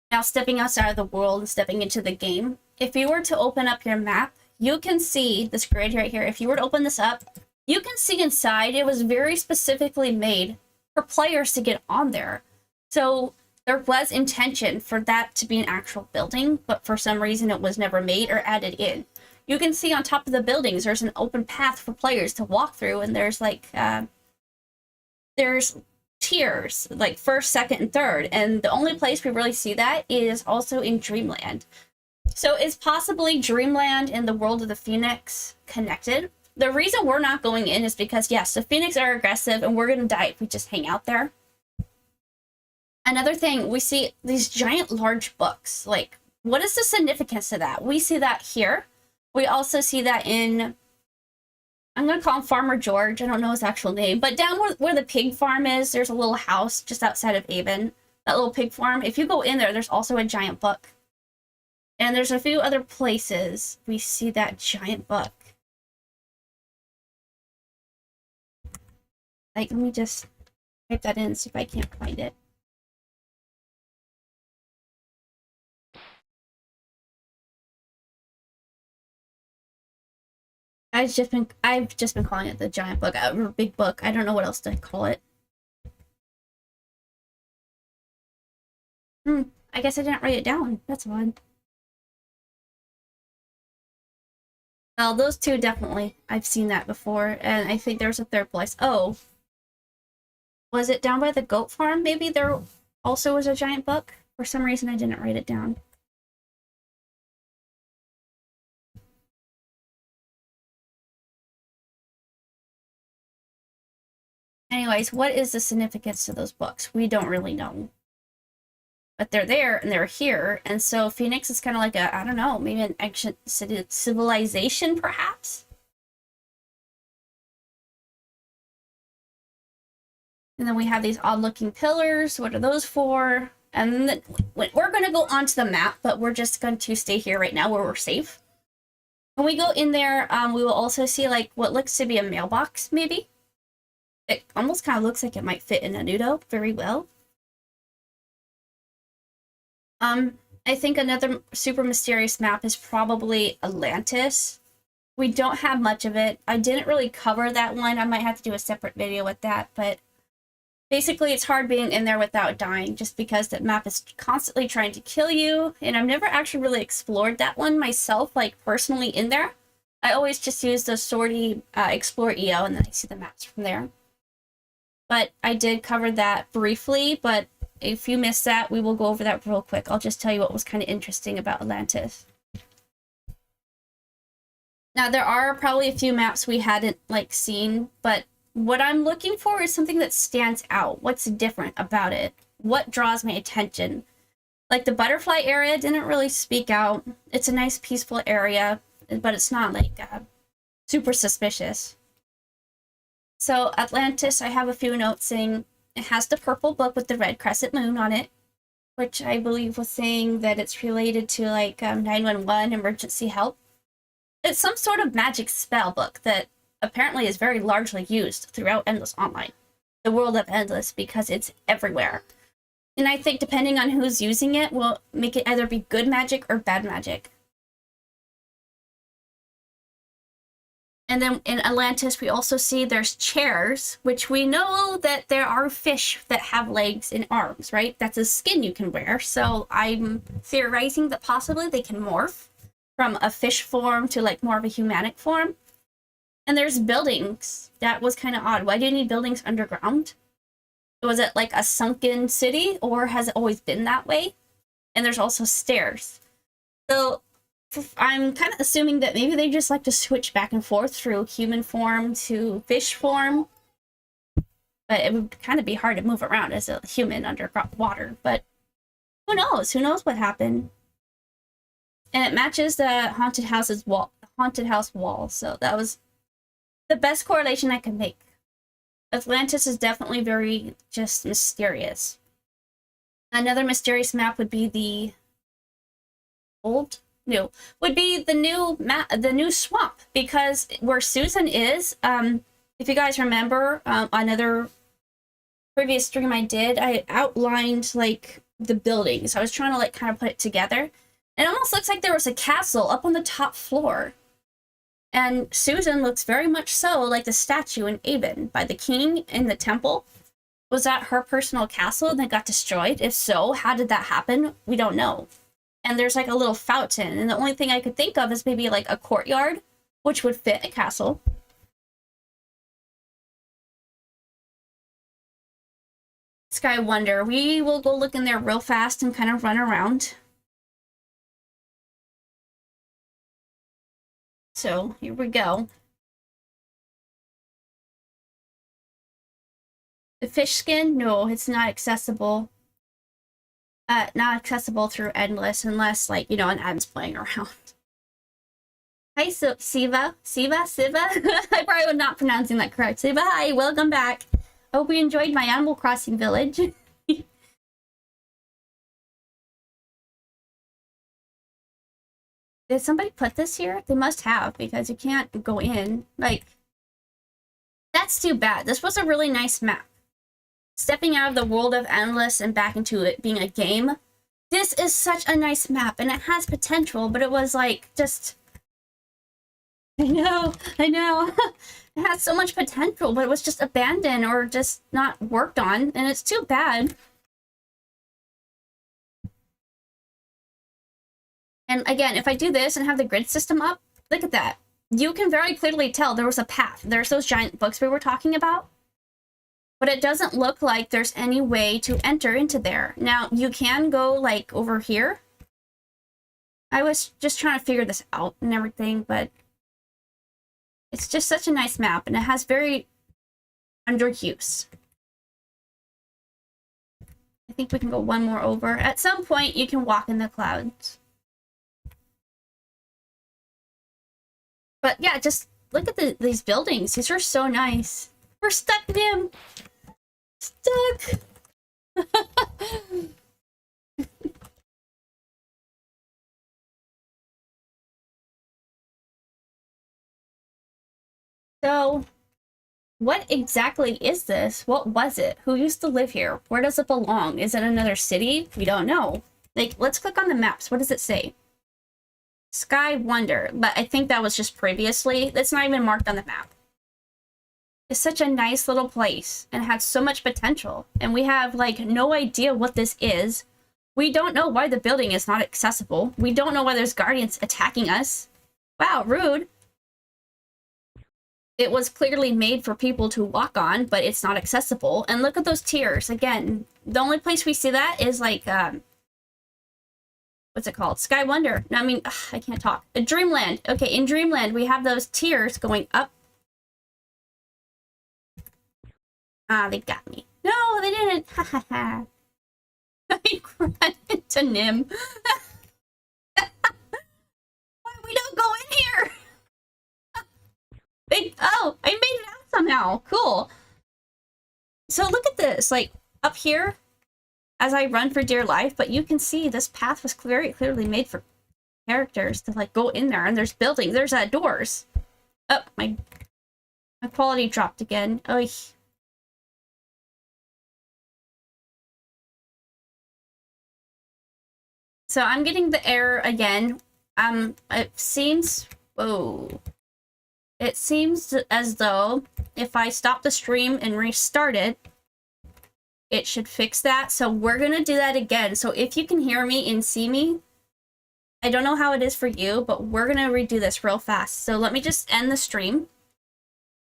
Speaker 1: Now, stepping outside of the world and stepping into the game, if you were to open up your map, you can see this grid right here. If you were to open this up, you can see inside it was very specifically made for players to get on there. So there was intention for that to be an actual building, but for some reason it was never made or added in. You can see on top of the buildings, there's an open path for players to walk through, and there's like, there's tiers, like first, second, and third. And the only place we really see that is also in Dreamland. So is possibly Dreamland and the world of the Phoenix connected? The reason we're not going in is because, yes, the Phoenix are aggressive and we're going to die if we just hang out there. Another thing, we see these giant large books. Like, what is the significance of that? We see that here. We also see that in, I'm going to call him Farmer George. I don't know his actual name. But down where the pig farm is, there's a little house just outside of Avon. That little pig farm. If you go in there, there's also a giant book. And there's a few other places we see that giant book. Like, let me just type that in, see if I can't find it. I've just been calling it the giant book, or big book. I don't know what else to call it. I guess I didn't write it down. That's odd. Well, those two definitely. I've seen that before, and I think there's a third place. Oh. Was it down by the goat farm? Maybe there also was a giant book? For some reason, I didn't write it down. Anyways, what is the significance to those books? We don't really know. But they're there, and they're here, and so Phoenix is kind of like a, I don't know, maybe an ancient civilization, perhaps? And then we have these odd looking pillars. What are those for? And then we're going to go onto the map, but we're just going to stay here right now where we're safe. When we go in there, we will also see like what looks to be a mailbox, maybe. It almost kind of looks like it might fit in a nudo very well. I think another super mysterious map is probably Atlantis. We don't have much of it. I didn't really cover that one. I might have to do a separate video with that, but basically it's hard being in there without dying just because that map is constantly trying to kill you, and I've never actually really explored that one myself, like personally in there. I always just use the sortie explore EO and then I see the maps from there. But I did cover that briefly, but if you missed that, we will go over that real quick. I'll just tell you what was kind of interesting about Atlantis. Now, there are probably a few maps we hadn't, like, seen, but what I'm looking for is something that stands out. What's different about it? What draws my attention? Like, the butterfly area didn't really speak out. It's a nice, peaceful area, but it's not, like, super suspicious. So, Atlantis, I have a few notes saying it has the purple book with the red crescent moon on it, which I believe was saying that it's related to, like, 911 emergency help. It's some sort of magic spell book that apparently is very largely used throughout Endless Online, the world of Endless, because it's everywhere. And I think depending on who's using it will make it either be good magic or bad magic. And then in Atlantis, we also see there's chairs, which we know that there are fish that have legs and arms, right? That's a skin you can wear. So I'm theorizing that possibly they can morph from a fish form to like more of a humanic form. And there's buildings. That was kind of odd. Why do you need buildings underground? Was it like a sunken city, or has it always been that way? And there's also stairs. So I'm kind of assuming that maybe they just like to switch back and forth through human form to fish form. But it would kind of be hard to move around as a human underwater. But who knows? Who knows what happened? And it matches the haunted house wall. So that was the best correlation I could make. Atlantis is definitely very just mysterious. Another mysterious map would be the new swamp, because where Susan is, if you guys remember, another previous stream I did, I outlined like the buildings. I was trying to like kind of put it together. It almost looks like there was a castle up on the top floor. And Susan looks very much so like the statue in Avon by the king in the temple. Was that her personal castle that got destroyed? If so, how did that happen? We don't know. And there's like a little fountain. And the only thing I could think of is maybe like a courtyard, which would fit a castle. Sky Wonder. We will go look in there real fast and kind of run around. So here we go. The fish skin? No, it's not accessible. Not accessible through Endless unless, like, you know, an ad's playing around. Hi, Siva. I probably was not pronouncing that correct. Siva, hi, welcome back. Hope you enjoyed my Animal Crossing village. Did somebody put this here? They must have, because you can't go in. Like, that's too bad. This was a really nice map. Stepping out of the world of Endless and back into it being a game. This is such a nice map, and it has potential, but it was like, just... I know. It has so much potential, but it was just abandoned or just not worked on, and it's too bad. And again, if I do this and have the grid system up, look at that. You can very clearly tell there was a path. There's those giant books we were talking about. But it doesn't look like there's any way to enter into there. Now, you can go, like, over here. I was just trying to figure this out and everything, but it's just such a nice map, and it has very under use. I think we can go one more over. At some point, you can walk in the clouds. But yeah, just look at these buildings. These are so nice. We're stuck in them. Stuck. So, what exactly is this? What was it? Who used to live here? Where does it belong? Is it another city? We don't know. Like, let's click on the maps. What does it say? Sky Wonder. But I think that was just previously. That's not even marked on the map. It's such a nice little place and had so much potential. And we have, like, no idea what this is. We don't know why the building is not accessible. We don't know why there's guardians attacking us. Wow, rude. It was clearly made for people to walk on, but it's not accessible. And look at those tiers. Again, the only place we see that is like, what's it called? Sky Wonder. No, I mean, ugh, I can't talk. Dreamland. Okay, in Dreamland, we have those tiers going up. Ah, they got me. No, they didn't. Ha ha ha. I ran into Nim. Why we don't go in here? Oh, I made it out somehow. Cool. So look at this, like up here, as I run for dear life, but you can see this path was very clearly made for characters to like go in there, and there's buildings, there's doors. Oh, my quality dropped again. Oh. So I'm getting the error again. It seems, whoa. It seems as though if I stop the stream and restart it, it should fix that. So we're going to do that again. So if you can hear me and see me, I don't know how it is for you, but we're going to redo this real fast. So let me just end the stream,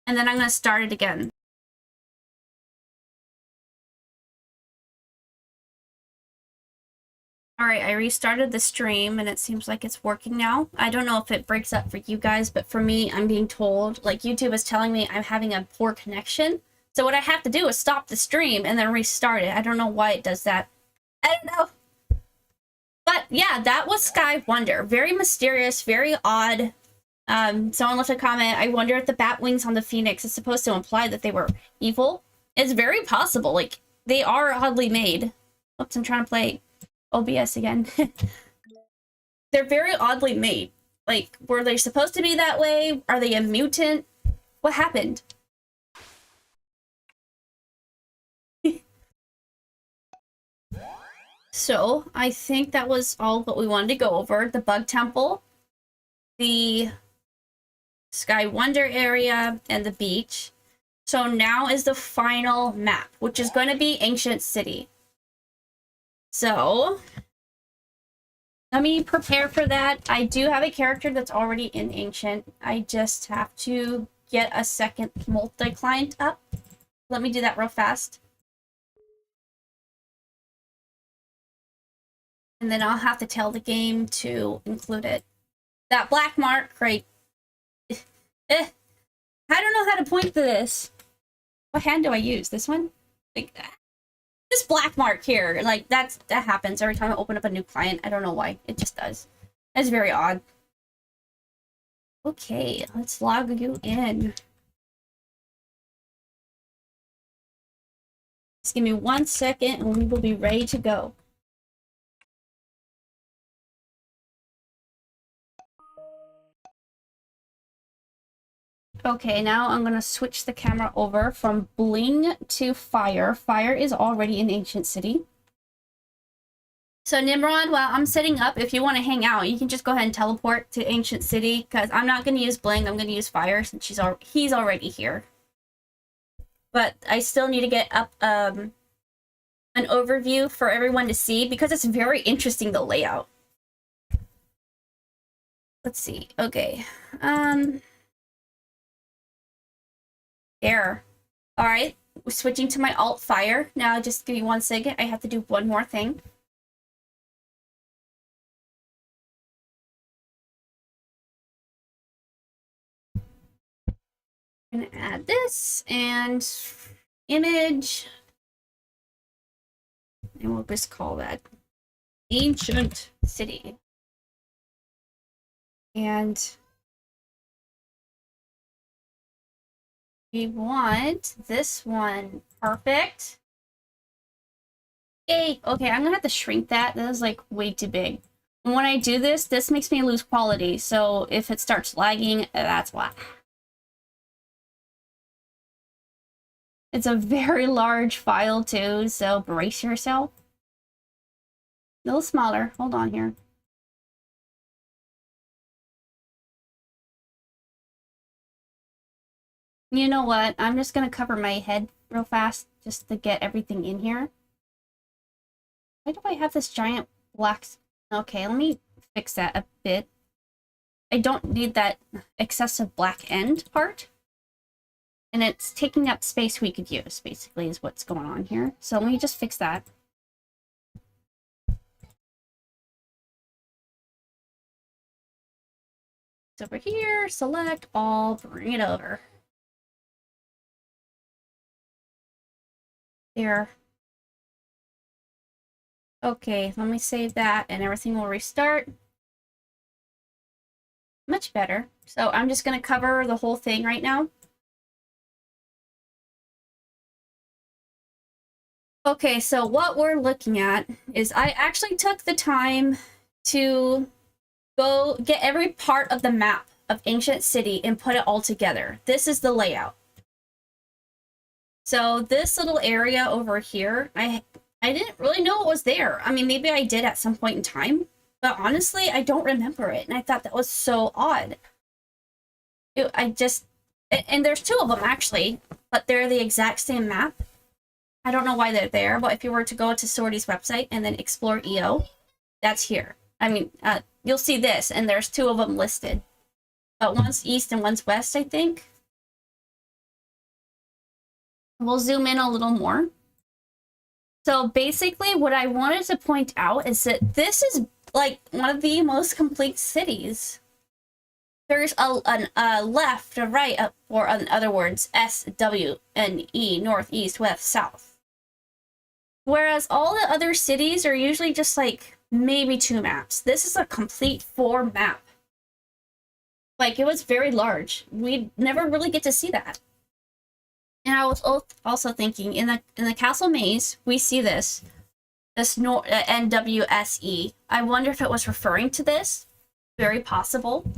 Speaker 1: and then I'm going to start it again. All right, I restarted the stream, and it seems like it's working now. I don't know if it breaks up for you guys, but for me, I'm being told, like YouTube is telling me I'm having a poor connection. So what I have to do is stop the stream and then restart it. I don't know why it does that. I don't know. But yeah, that was Sky Wonder. Very mysterious, very odd. Someone left a comment, I wonder if the bat wings on the Phoenix is supposed to imply that they were evil. It's very possible. Like, they are oddly made. Oops, I'm trying to play OBS again. They're very oddly made. Like, were they supposed to be that way? Are they a mutant? What happened? So, I think that was all what we wanted to go over. The Bug Temple, the Sky Wonder area, and the beach. So now is the final map, which is going to be Ancient City. So, let me prepare for that. I do have a character that's already in Ancient. I just have to get a second multi-client up. Let me do that real fast. And then I'll have to tell the game to include it. That black mark, right? I don't know how to point to this. What hand do I use? This one? Like that? This black mark here, like that happens every time I open up a new client. I don't know why. It just does. That's very odd. Okay, let's log you in. Just give me 1 second and we will be ready to go. Okay, now I'm going to switch the camera over from Bling to Fire. Fire is already in Ancient City. So Nimrod, while I'm setting up, if you want to hang out, you can just go ahead and teleport to Ancient City, because I'm not going to use Bling, I'm going to use Fire since he's already here. But I still need to get up an overview for everyone to see, because it's very interesting, the layout. Let's see. Okay. There. All right. We're switching to my alt Fire. Now, just give me 1 second. I have to do one more thing. I'm going to add this and image. And we'll just call that Ancient City. And we want this one. Perfect. Yay! Okay, I'm gonna have to shrink that. That is like way too big. And when I do this, this makes me lose quality. So if it starts lagging, that's why. It's a very large file too, so brace yourself. A little smaller. Hold on here. You know what? I'm just gonna cover my head real fast just to get everything in here. Why do I have this giant black... Okay, let me fix that a bit. I don't need that excessive black end part. And it's taking up space we could use, basically, is what's going on here. So let me just fix that. It's over here, select all, bring it over. There. Okay, let me save that and everything will restart. Much better. So I'm just going to cover the whole thing right now. Okay, so what we're looking at is I actually took the time to go get every part of the map of Ancient City and put it all together. This is the layout. So this little area over here, I didn't really know it was there. I mean, maybe I did at some point in time, but honestly, I don't remember it. And I thought that was so odd. And there's two of them actually, but they're the exact same map. I don't know why they're there, but if you were to go to Sorty's website and then explore EO, that's here. I mean, you'll see this, and there's two of them listed. But one's east and one's west, I think. We'll zoom in a little more. So basically, what I wanted to point out is that this is like one of the most complete cities. There's a left, a right, or in other words, S, W, and E, north, east, west, south. Whereas all the other cities are usually just like maybe 2 maps. This is a complete 4 map. Like, it was very large. We never really get to see that. And I was also thinking, in the castle maze, we see this NWSE. I wonder if it was referring to this. Very possible.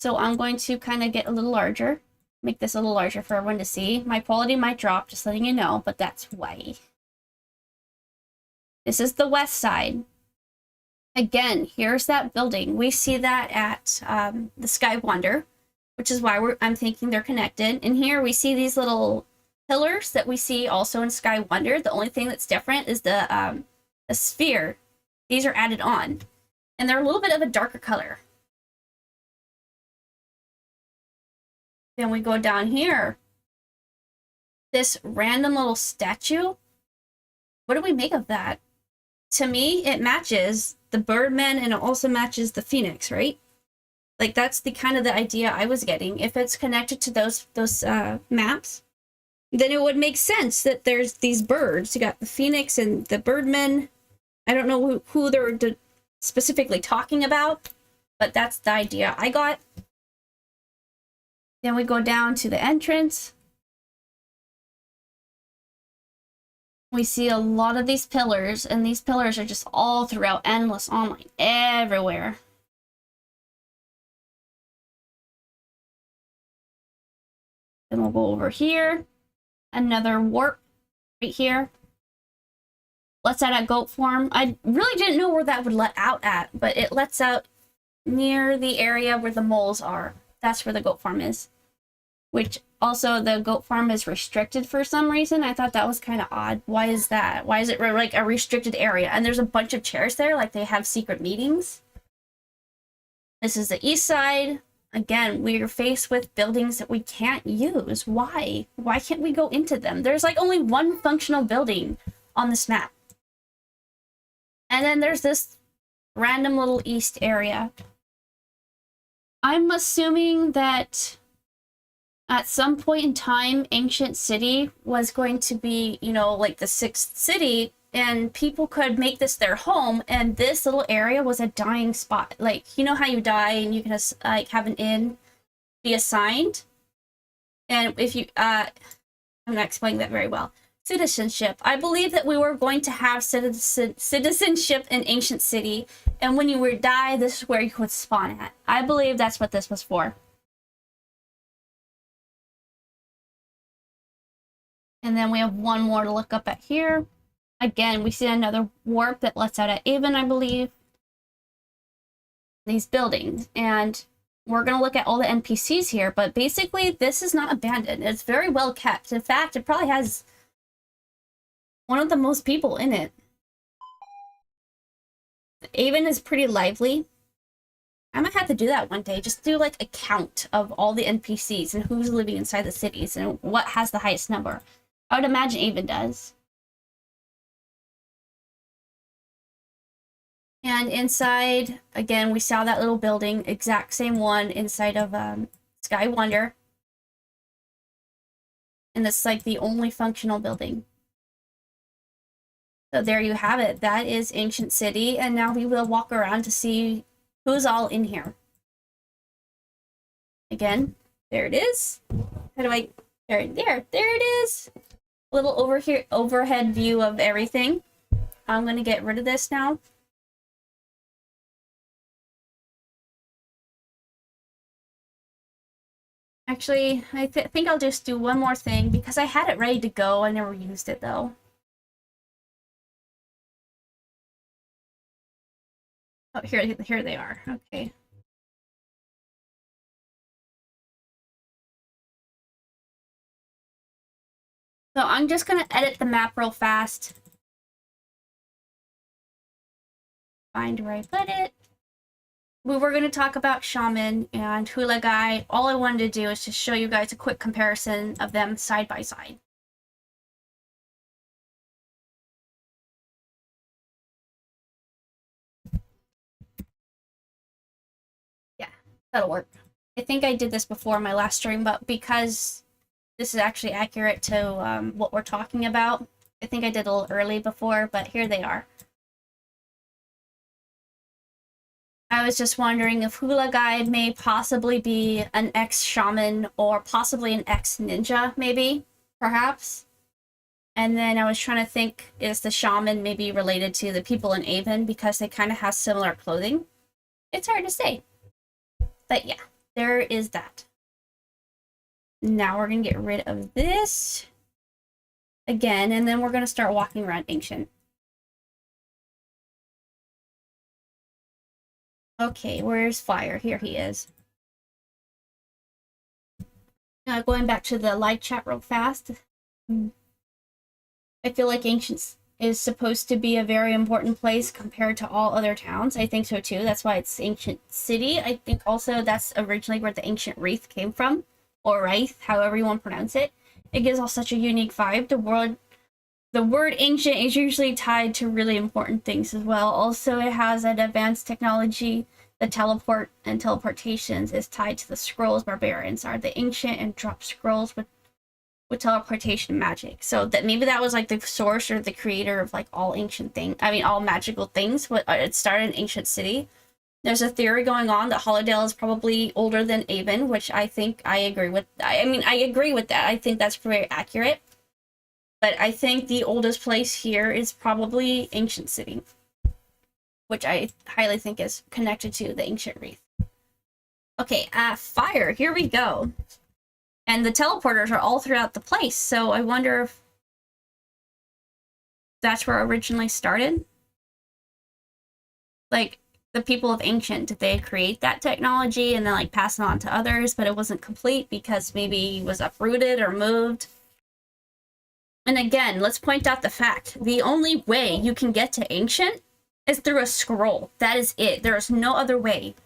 Speaker 1: So I'm going to kind of get a little larger. Make this a little larger for everyone to see. My quality might drop, just letting you know, but that's why. This is the west side. Again, here's that building. We see that at the Sky Wonder, which is why I'm thinking they're connected. And here we see these little pillars that we see also in Sky Wonder. The only thing that's different is the sphere. These are added on. And they're a little bit of a darker color. Then we go down here. This random little statue. What do we make of that? To me, it matches the Birdman and it also matches the Phoenix, right? Like, that's the kind of the idea I was getting. If it's connected to those maps, then it would make sense that there's these birds. You got the Phoenix and the Birdman. I don't know who they're specifically talking about, but that's the idea I got. Then we go down to the entrance. We see a lot of these pillars, and these pillars are just all throughout Endless Online, everywhere. Then we'll go over here. Another warp right here. Lets out at goat form. I really didn't know where that would let out at, but it lets out near the area where the moles are. That's where the goat farm is. Which also the goat farm is restricted for some reason. I thought that was kind of odd. Why is that? Why is it like a restricted area? And there's a bunch of chairs there, like they have secret meetings. This is the east side. Again, we're faced with buildings that we can't use. Why? Why can't we go into them? There's like only one functional building on this map. And then there's this random little east area. I'm assuming that at some point in time, Ancient City was going to be, you know, like the 6th city, and people could make this their home, and this little area was a dying spot. Like, you know how you die and you can like have an inn be assigned? And if you, I'm not explaining that very well. Citizenship. I believe that we were going to have citizenship in Ancient City, and when you would die, this is where you would spawn at. I believe that's what this was for. And then we have one more to look up at here. Again, we see another warp that lets out at Avon, I believe. These buildings. And we're going to look at all the NPCs here, but basically this is not abandoned. It's very well kept. In fact, it probably has one of the most people in it. Avon is pretty lively. I might have to do that one day. Just do like a count of all the NPCs and who's living inside the cities and what has the highest number. I would imagine Avon does. And inside, again, we saw that little building, exact same one inside of Sky Wonder. And that's like the only functional building. So there you have it. That is Ancient City. And now we will walk around to see who's all in here. Again, there it is. How do I... There it is. A little overhead view of everything. I'm going to get rid of this now. Actually, I think I'll just do one more thing because I had it ready to go. I never used it though. Oh, here they are. Okay. So I'm just gonna edit the map real fast. Find where I put it. We were gonna talk about Shaman and Hula Guy. All I wanted to do is just show you guys a quick comparison of them side by side. Yeah, that'll work. I think I did this before my last stream, but because this is actually accurate to what we're talking about, I think I did a little early before, but here they are. I was just wondering if Hula Guy may possibly be an ex-shaman or possibly an ex-ninja, maybe, perhaps. And then I was trying to think, is the shaman maybe related to the people in Avon because they kind of have similar clothing? It's hard to say. But yeah, there is that. Now we're going to get rid of this again, and then we're going to start walking around Ancient. Okay, where's Fire? Here he is. Going back to the live chat real fast. I feel like Ancient is supposed to be a very important place compared to all other towns. I think so too. That's why it's Ancient City. I think also that's originally where the Ancient Wreath came from. Or Wraith, however you want to pronounce it. It gives off such a unique vibe. The word ancient is usually tied to really important things as well. Also, it has an advanced technology. The teleport and teleportations is tied to the scrolls. Barbarians are the ancient and drop scrolls with teleportation magic. So that maybe that was like the source or the creator of like all ancient things. I mean, all magical things. It started in Ancient City. There's a theory going on that Hollowdale is probably older than Avon, which I think I agree with. I mean, I agree with that. I think that's very accurate. But I think the oldest place here is probably Ancient City, which I highly think is connected to the Ancient Wreath. Okay, Fire, here we go. And the teleporters are all throughout the place, so I wonder if that's where it originally started. Like, the people of Ancient, did they create that technology and then like pass it on to others, but it wasn't complete because maybe it was uprooted or moved? And again, let's point out the fact, the only way you can get to Ancient is through a scroll. That is it. There is no other way.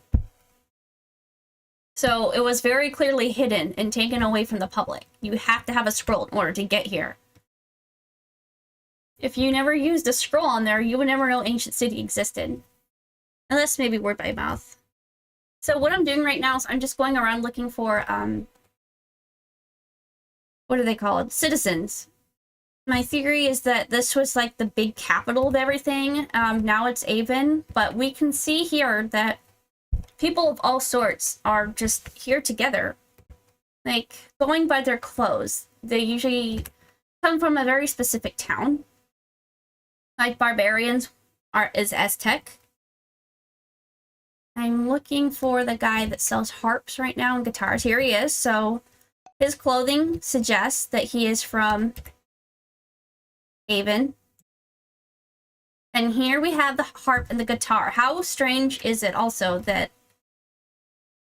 Speaker 1: So it was very clearly hidden and taken away from the public. You have to have a scroll in order to get here. If you never used a scroll on there, you would never know Ancient City existed. Unless maybe word by mouth. So what I'm doing right now is I'm just going around looking for, what are they called? Citizens. My theory is that this was like the big capital of everything. Now it's Avon, but we can see here that people of all sorts are just here together. Like, going by their clothes, they usually come from a very specific town. Like barbarians is Aztec. I'm looking for the guy that sells harps right now and guitars. Here he is. So his clothing suggests that he is from Avon. And here we have the harp and the guitar. How strange is it also that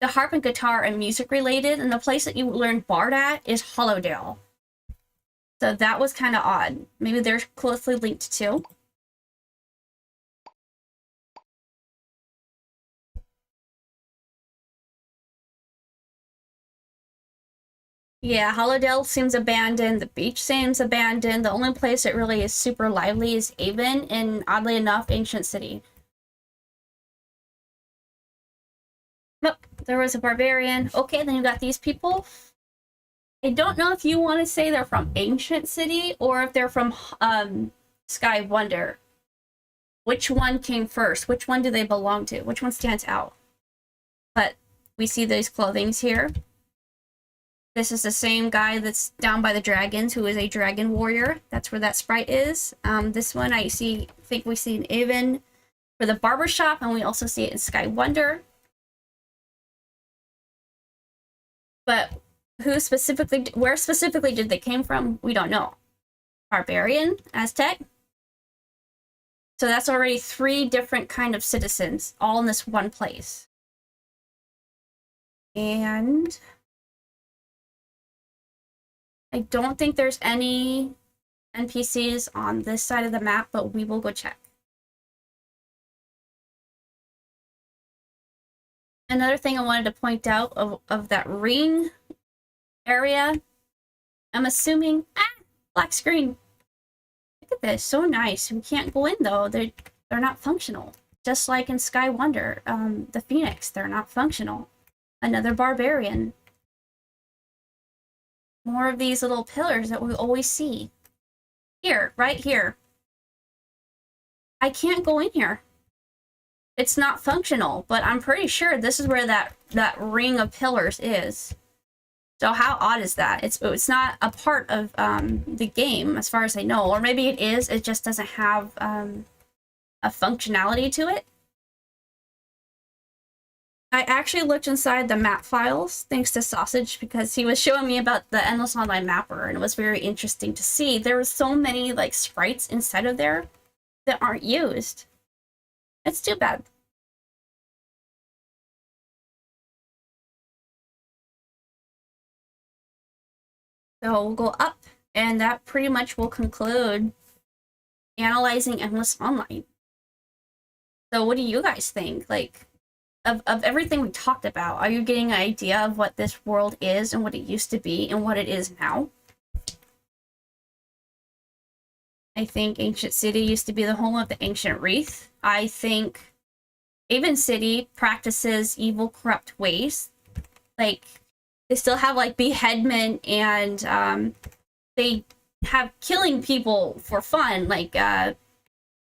Speaker 1: the harp and guitar are music related, and the place that you learn bard at is Hollowdale. So that was kind of odd. Maybe they're closely linked too. Yeah, Hollowdale seems abandoned. The beach seems abandoned. The only place that really is super lively is Avon, and oddly enough, Ancient City. Oh, there was a barbarian. Okay, then you got these people. I don't know if you want to say they're from Ancient City or if they're from Sky Wonder. Which one came first? Which one do they belong to? Which one stands out? But we see these clothings here. This is the same guy that's down by the dragons, who is a dragon warrior. That's where that sprite is. This one think we see in Avon for the barbershop, and we also see it in Sky Wonder. But where specifically did they came from? We don't know. Barbarian, Aztec. So that's already 3 different kind of citizens, all in this one place. And I don't think there's any NPCs on this side of the map, but we will go check. Another thing I wanted to point out of that ring area, I'm assuming, black screen. Look at this, so nice. We can't go in though, they're not functional. Just like in Sky Wonder, the Phoenix, they're not functional. Another barbarian. More of these little pillars that we always see. Here, right here. I can't go in here. It's not functional, but I'm pretty sure this is where that ring of pillars is. So how odd is that? It's not a part of the game, as far as I know. Or maybe it is, it just doesn't have a functionality to it. I actually looked inside the map files, thanks to Sausage, because he was showing me about the Endless Online Mapper, and it was very interesting to see. There were so many like sprites inside of there that aren't used. It's too bad. So we'll go up, and that pretty much will conclude analyzing Endless Online. So what do you guys think? Like, of everything we talked about, are you getting an idea of what this world is and what it used to be and what it is now? I think Ancient City used to be the home of the Ancient Wreath. I think Avon City practices evil, corrupt ways. Like, they still have, like, beheadment, and they have killing people for fun. Like, back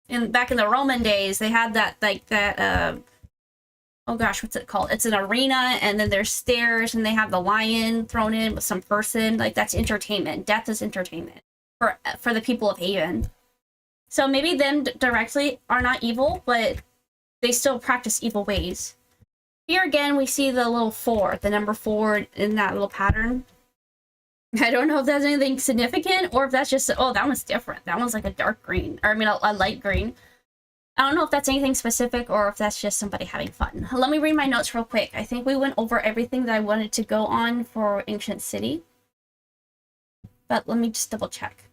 Speaker 1: in the Roman days, they had oh gosh, what's it called? It's an arena, and then there's stairs, and they have the lion thrown in with some person. Like, that's entertainment. Death is entertainment for the people of Avon. So maybe them directly are not evil, but they still practice evil ways. Here again, we see the little 4, the number 4 in that little pattern. I don't know if that's anything significant, or if that's just, oh, that one's different. That one's like a dark green, or I mean, a light green. I don't know if that's anything specific or if that's just somebody having fun. Let me read my notes real quick. I think we went over everything that I wanted to go on for Ancient City. But let me just double check.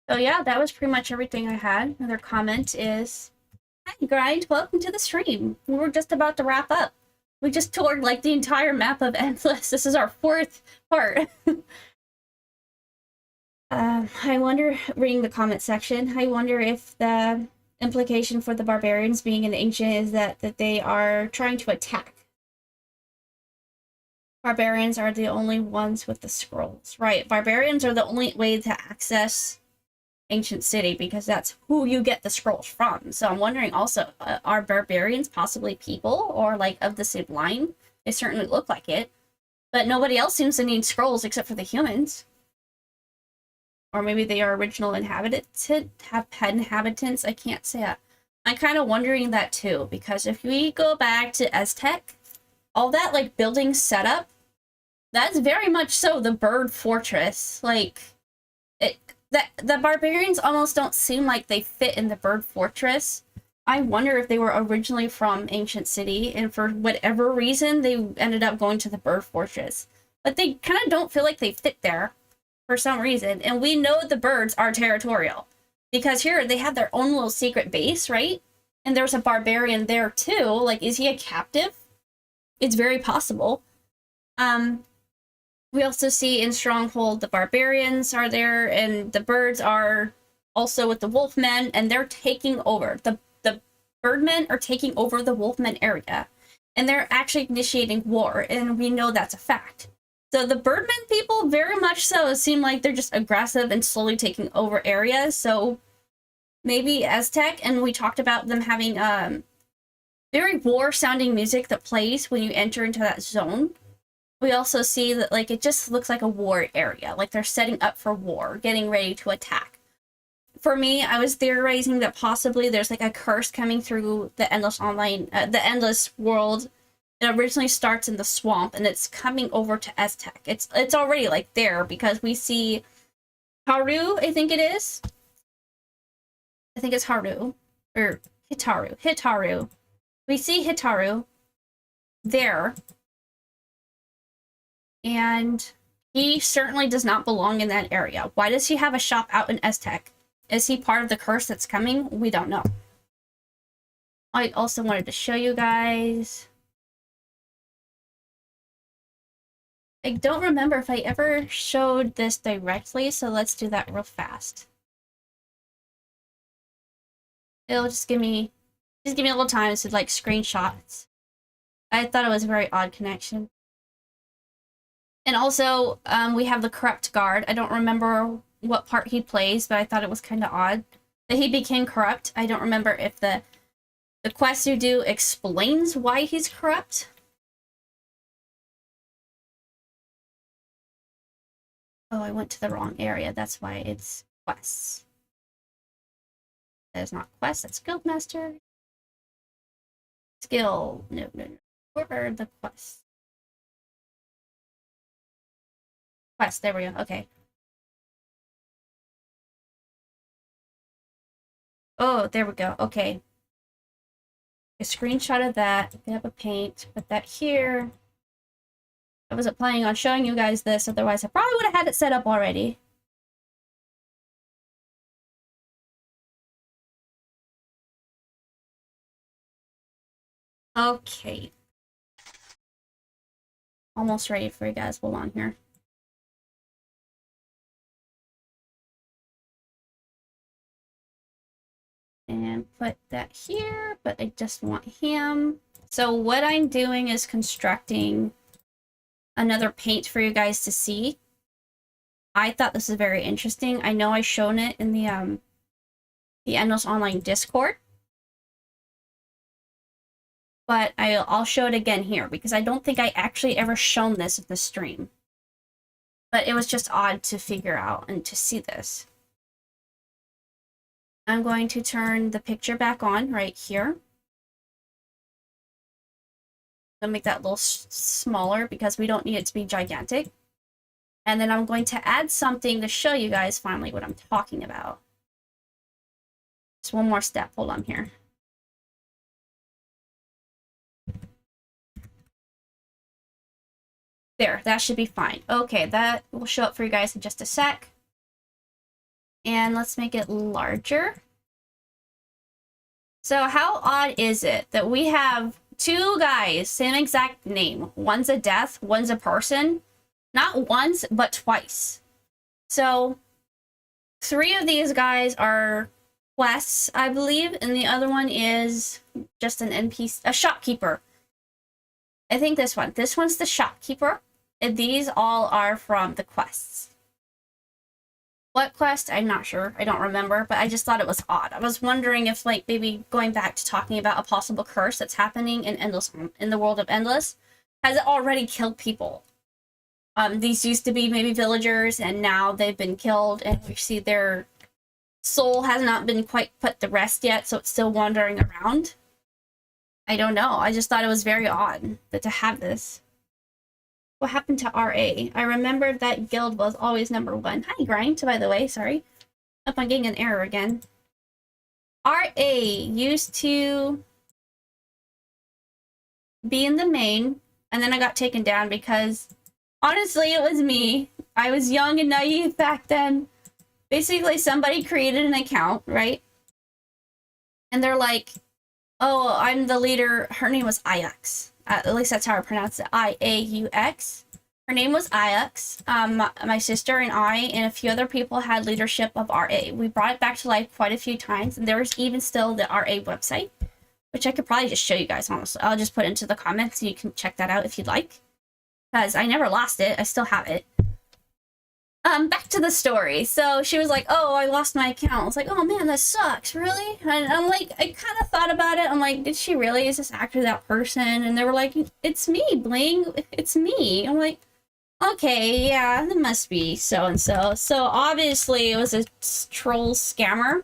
Speaker 1: So yeah, that was pretty much everything I had. Another comment is, hi, Grind, welcome to the stream. We were just about to wrap up. We just toured like the entire map of Endless. This is our 4th part. I wonder, reading the comment section, I wonder if the implication for the barbarians being an ancient is that they are trying to attack. Barbarians are the only ones with the scrolls. Right, barbarians are the only way to access Ancient City because that's who you get the scrolls from. So I'm wondering also, are barbarians possibly people or like of the same line? They certainly look like it. But nobody else seems to need scrolls except for the humans. Or maybe they are original inhabitants. I can't say that. I'm kind of wondering that too, because if we go back to Aztec, all that like building setup, that's very much so the bird fortress. Like, the barbarians almost don't seem like they fit in the bird fortress. I wonder if they were originally from Ancient City, and for whatever reason, they ended up going to the bird fortress. But they kind of don't feel like they fit there for some reason. And we know the birds are territorial. Because here, they have their own little secret base, right? And there's a barbarian there, too. Like, is he a captive? It's very possible. We also see in Stronghold the barbarians are there, and the birds are also with the wolfmen, and they're taking over. The birdmen are taking over the wolfmen area, and they're actually initiating war, and we know that's a fact. So the birdmen people very much so seem like they're just aggressive and slowly taking over areas. So maybe Aztec, and we talked about them having very war-sounding music that plays when you enter into that zone. We also see that like it just looks like a war area, like they're setting up for war, getting ready to attack. For me, I was theorizing that possibly there's like a curse coming through the Endless Online, the Endless world. It originally starts in the swamp, and it's coming over to Aztec. It's already like there because we see Haru, I think it is. I think it's Haru or Hitaru. Hitaru. We see Hitaru there. And he certainly does not belong in that area. Why does he have a shop out in Aztec? Is he part of the curse that's coming? We don't know. I also wanted to show you guys. I don't remember if I ever showed this directly, so let's do that real fast. It'll just give me a little time to like screenshots. I thought it was a very odd connection. And also, we have the corrupt guard. I don't remember what part he plays, but I thought it was kind of odd that he became corrupt. I don't remember if the quest you do explains why he's corrupt. Oh, I went to the wrong area. That's why it's quests. That is not quest, that's Guildmaster. Skill. No. Where are the quests? Quest, there we go. Okay. Oh, there we go. Okay. A screenshot of that. Get up a paint. Put that here. I wasn't planning on showing you guys this, otherwise I probably would have had it set up already. Okay. Almost ready for you guys. Hold on here. And put that here, but I just want him. So what I'm doing is constructing another paint for you guys to see. I thought this is very interesting. I know I've shown it in the Endless Online Discord. But I'll show it again here, because I don't think I actually ever shown this in the stream. But it was just odd to figure out and to see this. I'm going to turn the picture back on right here. I'll make that a little smaller because we don't need it to be gigantic. And then I'm going to add something to show you guys finally what I'm talking about. Just one more step. Hold on here. There, that should be fine. Okay, that will show up for you guys in just a sec. And let's make it larger. So how odd is it that we have two guys, same exact name. One's a death, one's a person. Not once, but twice. So, three of these guys are quests, I believe, and the other one is just an NPC, a shopkeeper. I think this one. This one's the shopkeeper, and these all are from the quests. What quest? I'm not sure. I don't remember, but I just thought it was odd. I was wondering if, like, maybe going back to talking about a possible curse that's happening in the world of Endless, has it already killed people? These used to be maybe villagers, and now they've been killed, and we see their soul has not been quite put to rest yet, so it's still wandering around. I don't know. I just thought it was very odd that to have this. What happened to RA? I remembered that guild was always number 1. Hi, Grind, by the way. Sorry. Oh, I'm getting an error again. RA used to be in the main, and then I got taken down because, honestly, it was me. I was young and naive back then. Basically, somebody created an account, right? And they're like, oh, I'm the leader. Her name was Ix. At least that's how I pronounce it. Iaux. Her name was Ix. My sister and I and a few other people had leadership of RA. We brought it back to life quite a few times, and there was even still the RA website, which I could probably just show you guys, honestly. I'll just put it into the comments so you can check that out if you'd like. Because I never lost it. I still have it. Back to the story. So she was like, oh, I lost my account. I was like, oh man, that sucks, really? And I'm like, I kind of thought about it. I'm like, did she really? Is this actually that person? And they were like, it's me, Bling. It's me. I'm like, okay, yeah, it must be so-and-so. So obviously it was a troll scammer.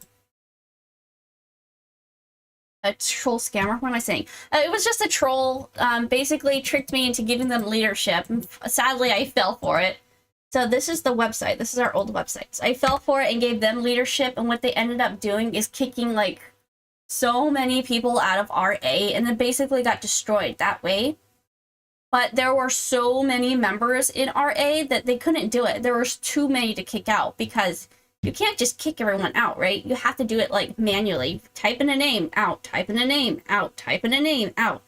Speaker 1: A troll scammer? What am I saying? It was just a troll. Basically tricked me into giving them leadership. Sadly, I fell for it. So this is the website. This is our old website. So I fell for it and gave them leadership, and what they ended up doing is kicking, like, so many people out of RA, and then basically got destroyed that way. But there were so many members in RA that they couldn't do it. There was too many to kick out, because you can't just kick everyone out, right? You have to do it, like, manually. Type in a name, out. Type in a name, out. Type in a name, out.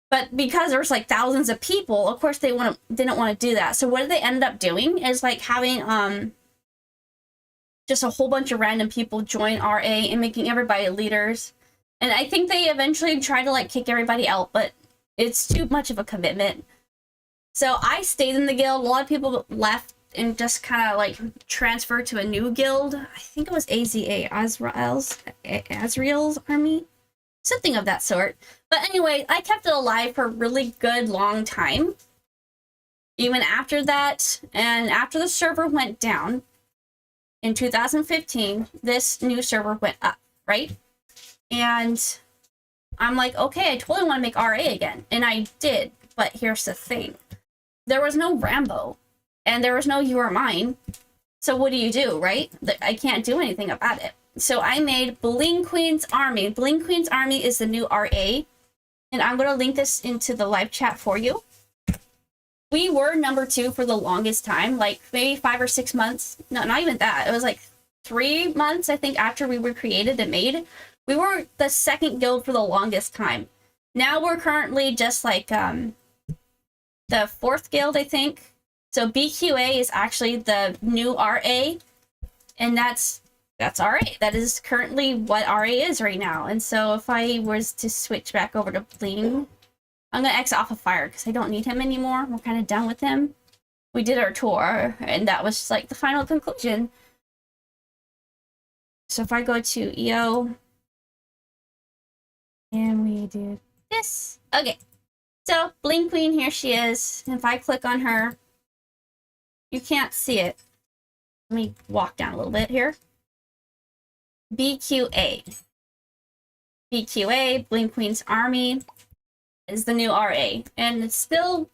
Speaker 1: But because there's like thousands of people, of course they didn't want to do that. So what they ended up doing is like having just a whole bunch of random people join RA and making everybody leaders. And I think they eventually tried to like kick everybody out, but it's too much of a commitment. So I stayed in the guild. A lot of people left and just kind of like transferred to a new guild. I think it was AZA, Azrael's army. Something of that sort. But anyway, I kept it alive for a really good long time. Even after that, and after the server went down in 2015, this new server went up, right? And I'm like, okay, I totally want to make RA again. And I did, but here's the thing. There was no Rambo, and there was no You Are Mine. So what do, right? I can't do anything about it. So I made Bling Queen's Army. Bling Queen's Army is the new RA. And I'm going to link this into the live chat for you. We were number 2 for the longest time. Like maybe 5 or 6 months. No, not even that. It was like 3 months, I think, after we were created and made. We were the second guild for the longest time. Now we're currently just like the 4th guild, I think. So BQA is actually the new RA. And that's RA. That is currently what RA is right now. And so if I was to switch back over to Bling, I'm going to X off of Fire because I don't need him anymore. We're kind of done with him. We did our tour, and that was just like the final conclusion. So if I go to EO, and we do this. Okay. So Bling Queen, here she is. If I click on her, you can't see it. Let me walk down a little bit here. BQA. BQA, Bling Queen's Army, is the new RA. And it's still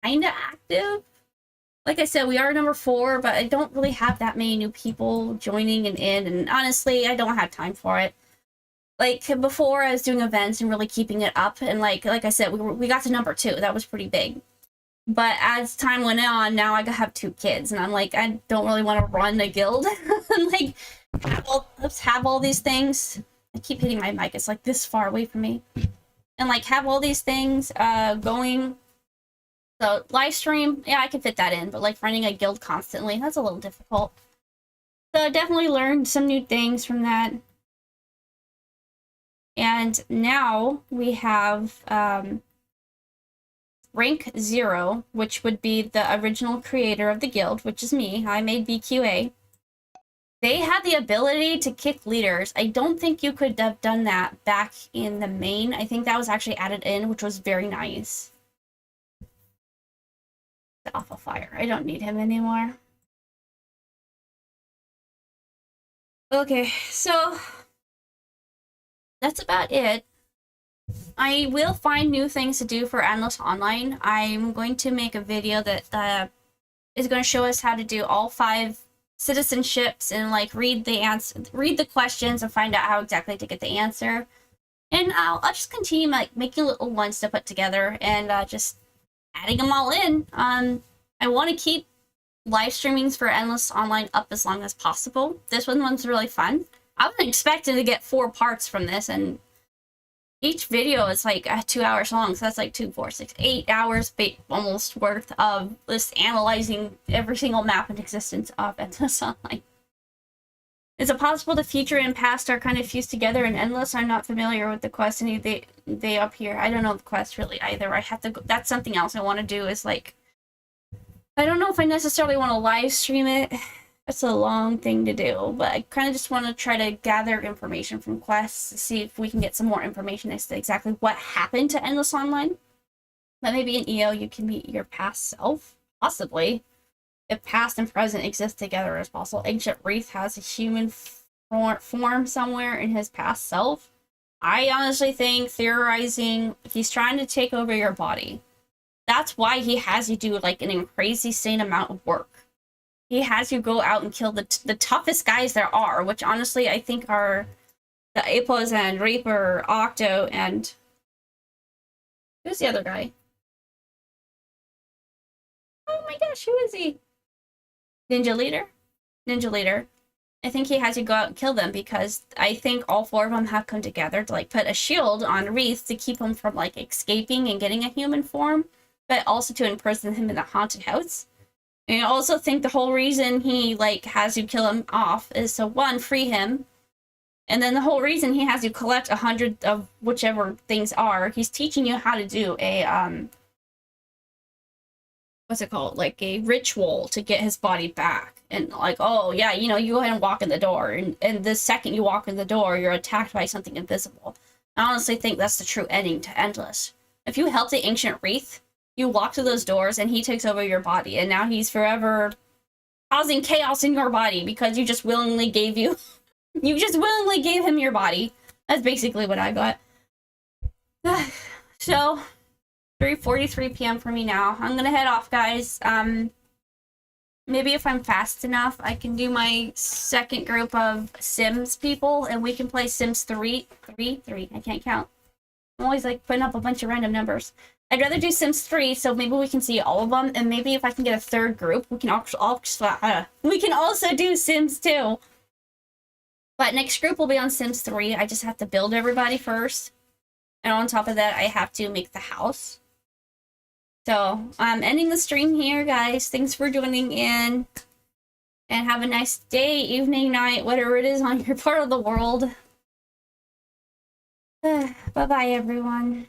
Speaker 1: kind of active. Like I said, we are number 4, but I don't really have that many new people joining and in. And honestly, I don't have time for it. Like, before, I was doing events and really keeping it up. And like I said, we got to number 2. That was pretty big. But as time went on, now I have 2 kids. And I'm like, I don't really want to run a guild. Like, have all these things. I keep hitting my mic. It's like this far away from me. and like have all these things going. So live stream, yeah, I can fit that in, but like running a guild constantly, that's a little difficult. So I definitely learned some new things from that. And now we have rank 0, which would be the original creator of the guild, which is me. I made BQA. They had the ability to kick leaders. I don't think you could have done that back in the main. I think that was actually added in, which was very nice. The Alpha Fire. I don't need him anymore. Okay, so that's about it. I will find new things to do for Endless Online. I'm going to make a video that is going to show us how to do all 5 citizenships and like read the questions and find out how exactly to get the answer. And I'll just continue like making little ones to put together and just adding them all in. I want to keep live streamings for Endless Online up as long as possible. This one's really fun. I wasn't expecting to get 4 parts from this, and each video is like 2 hours long, so that's like 2, 4, 6, 8 hours almost worth of just analyzing every single map in existence of Endless Online. Is it possible the future and past are kind of fused together in Endless? I'm not familiar with the quest and they up here. I don't know the quest really either. I have to go, that's something else I want to do is like, I don't know if I necessarily want to live stream it. It's a long thing to do, but I kind of just want to try to gather information from quests to see if we can get some more information as to exactly what happened to Endless Online. But maybe in EO you can meet your past self, possibly. If past and present exist together as possible. Ancient Wreath has a human form somewhere in his past self. I honestly think, theorizing, he's trying to take over your body. That's why he has you do like an crazy insane amount of work. He has you go out and kill the toughest guys there are, which honestly I think are the Apos and Reaper, Octo, and who's the other guy? Oh my gosh, who is he? Ninja Leader? Ninja Leader. I think he has you go out and kill them because I think all 4 of them have come together to like put a shield on Wreath to keep him from like escaping and getting a human form, but also to imprison him in the haunted house. And I also think the whole reason he like has you kill him off is to 1, free him, and then the whole reason he has you collect 100 of whichever things are, he's teaching you how to do a what's it called, like a ritual to get his body back. And like, oh yeah, you know, you go ahead and walk in the door, and the second you walk in the door you're attacked by something invisible. I honestly think that's the true ending to Endless. If you help the Ancient Wreath, you walk through those doors and he takes over your body, and now he's forever causing chaos in your body because you just willingly gave you just willingly gave him your body. That's basically what I got. So 3:43 p.m. for me now. I'm gonna head off, guys. Maybe if I'm fast enough I can do my second group of Sims people and we can play Sims 3. I can't count. I'm always like putting up a bunch of random numbers. I'd rather do Sims 3, so maybe we can see all of them, and maybe if I can get a 3rd group, we can also do Sims 2. But next group will be on Sims 3. I just have to build everybody first. And on top of that, I have to make the house. So, I'm ending the stream here, guys. Thanks for joining in. And have a nice day, evening, night, whatever it is on your part of the world. Bye-bye, everyone.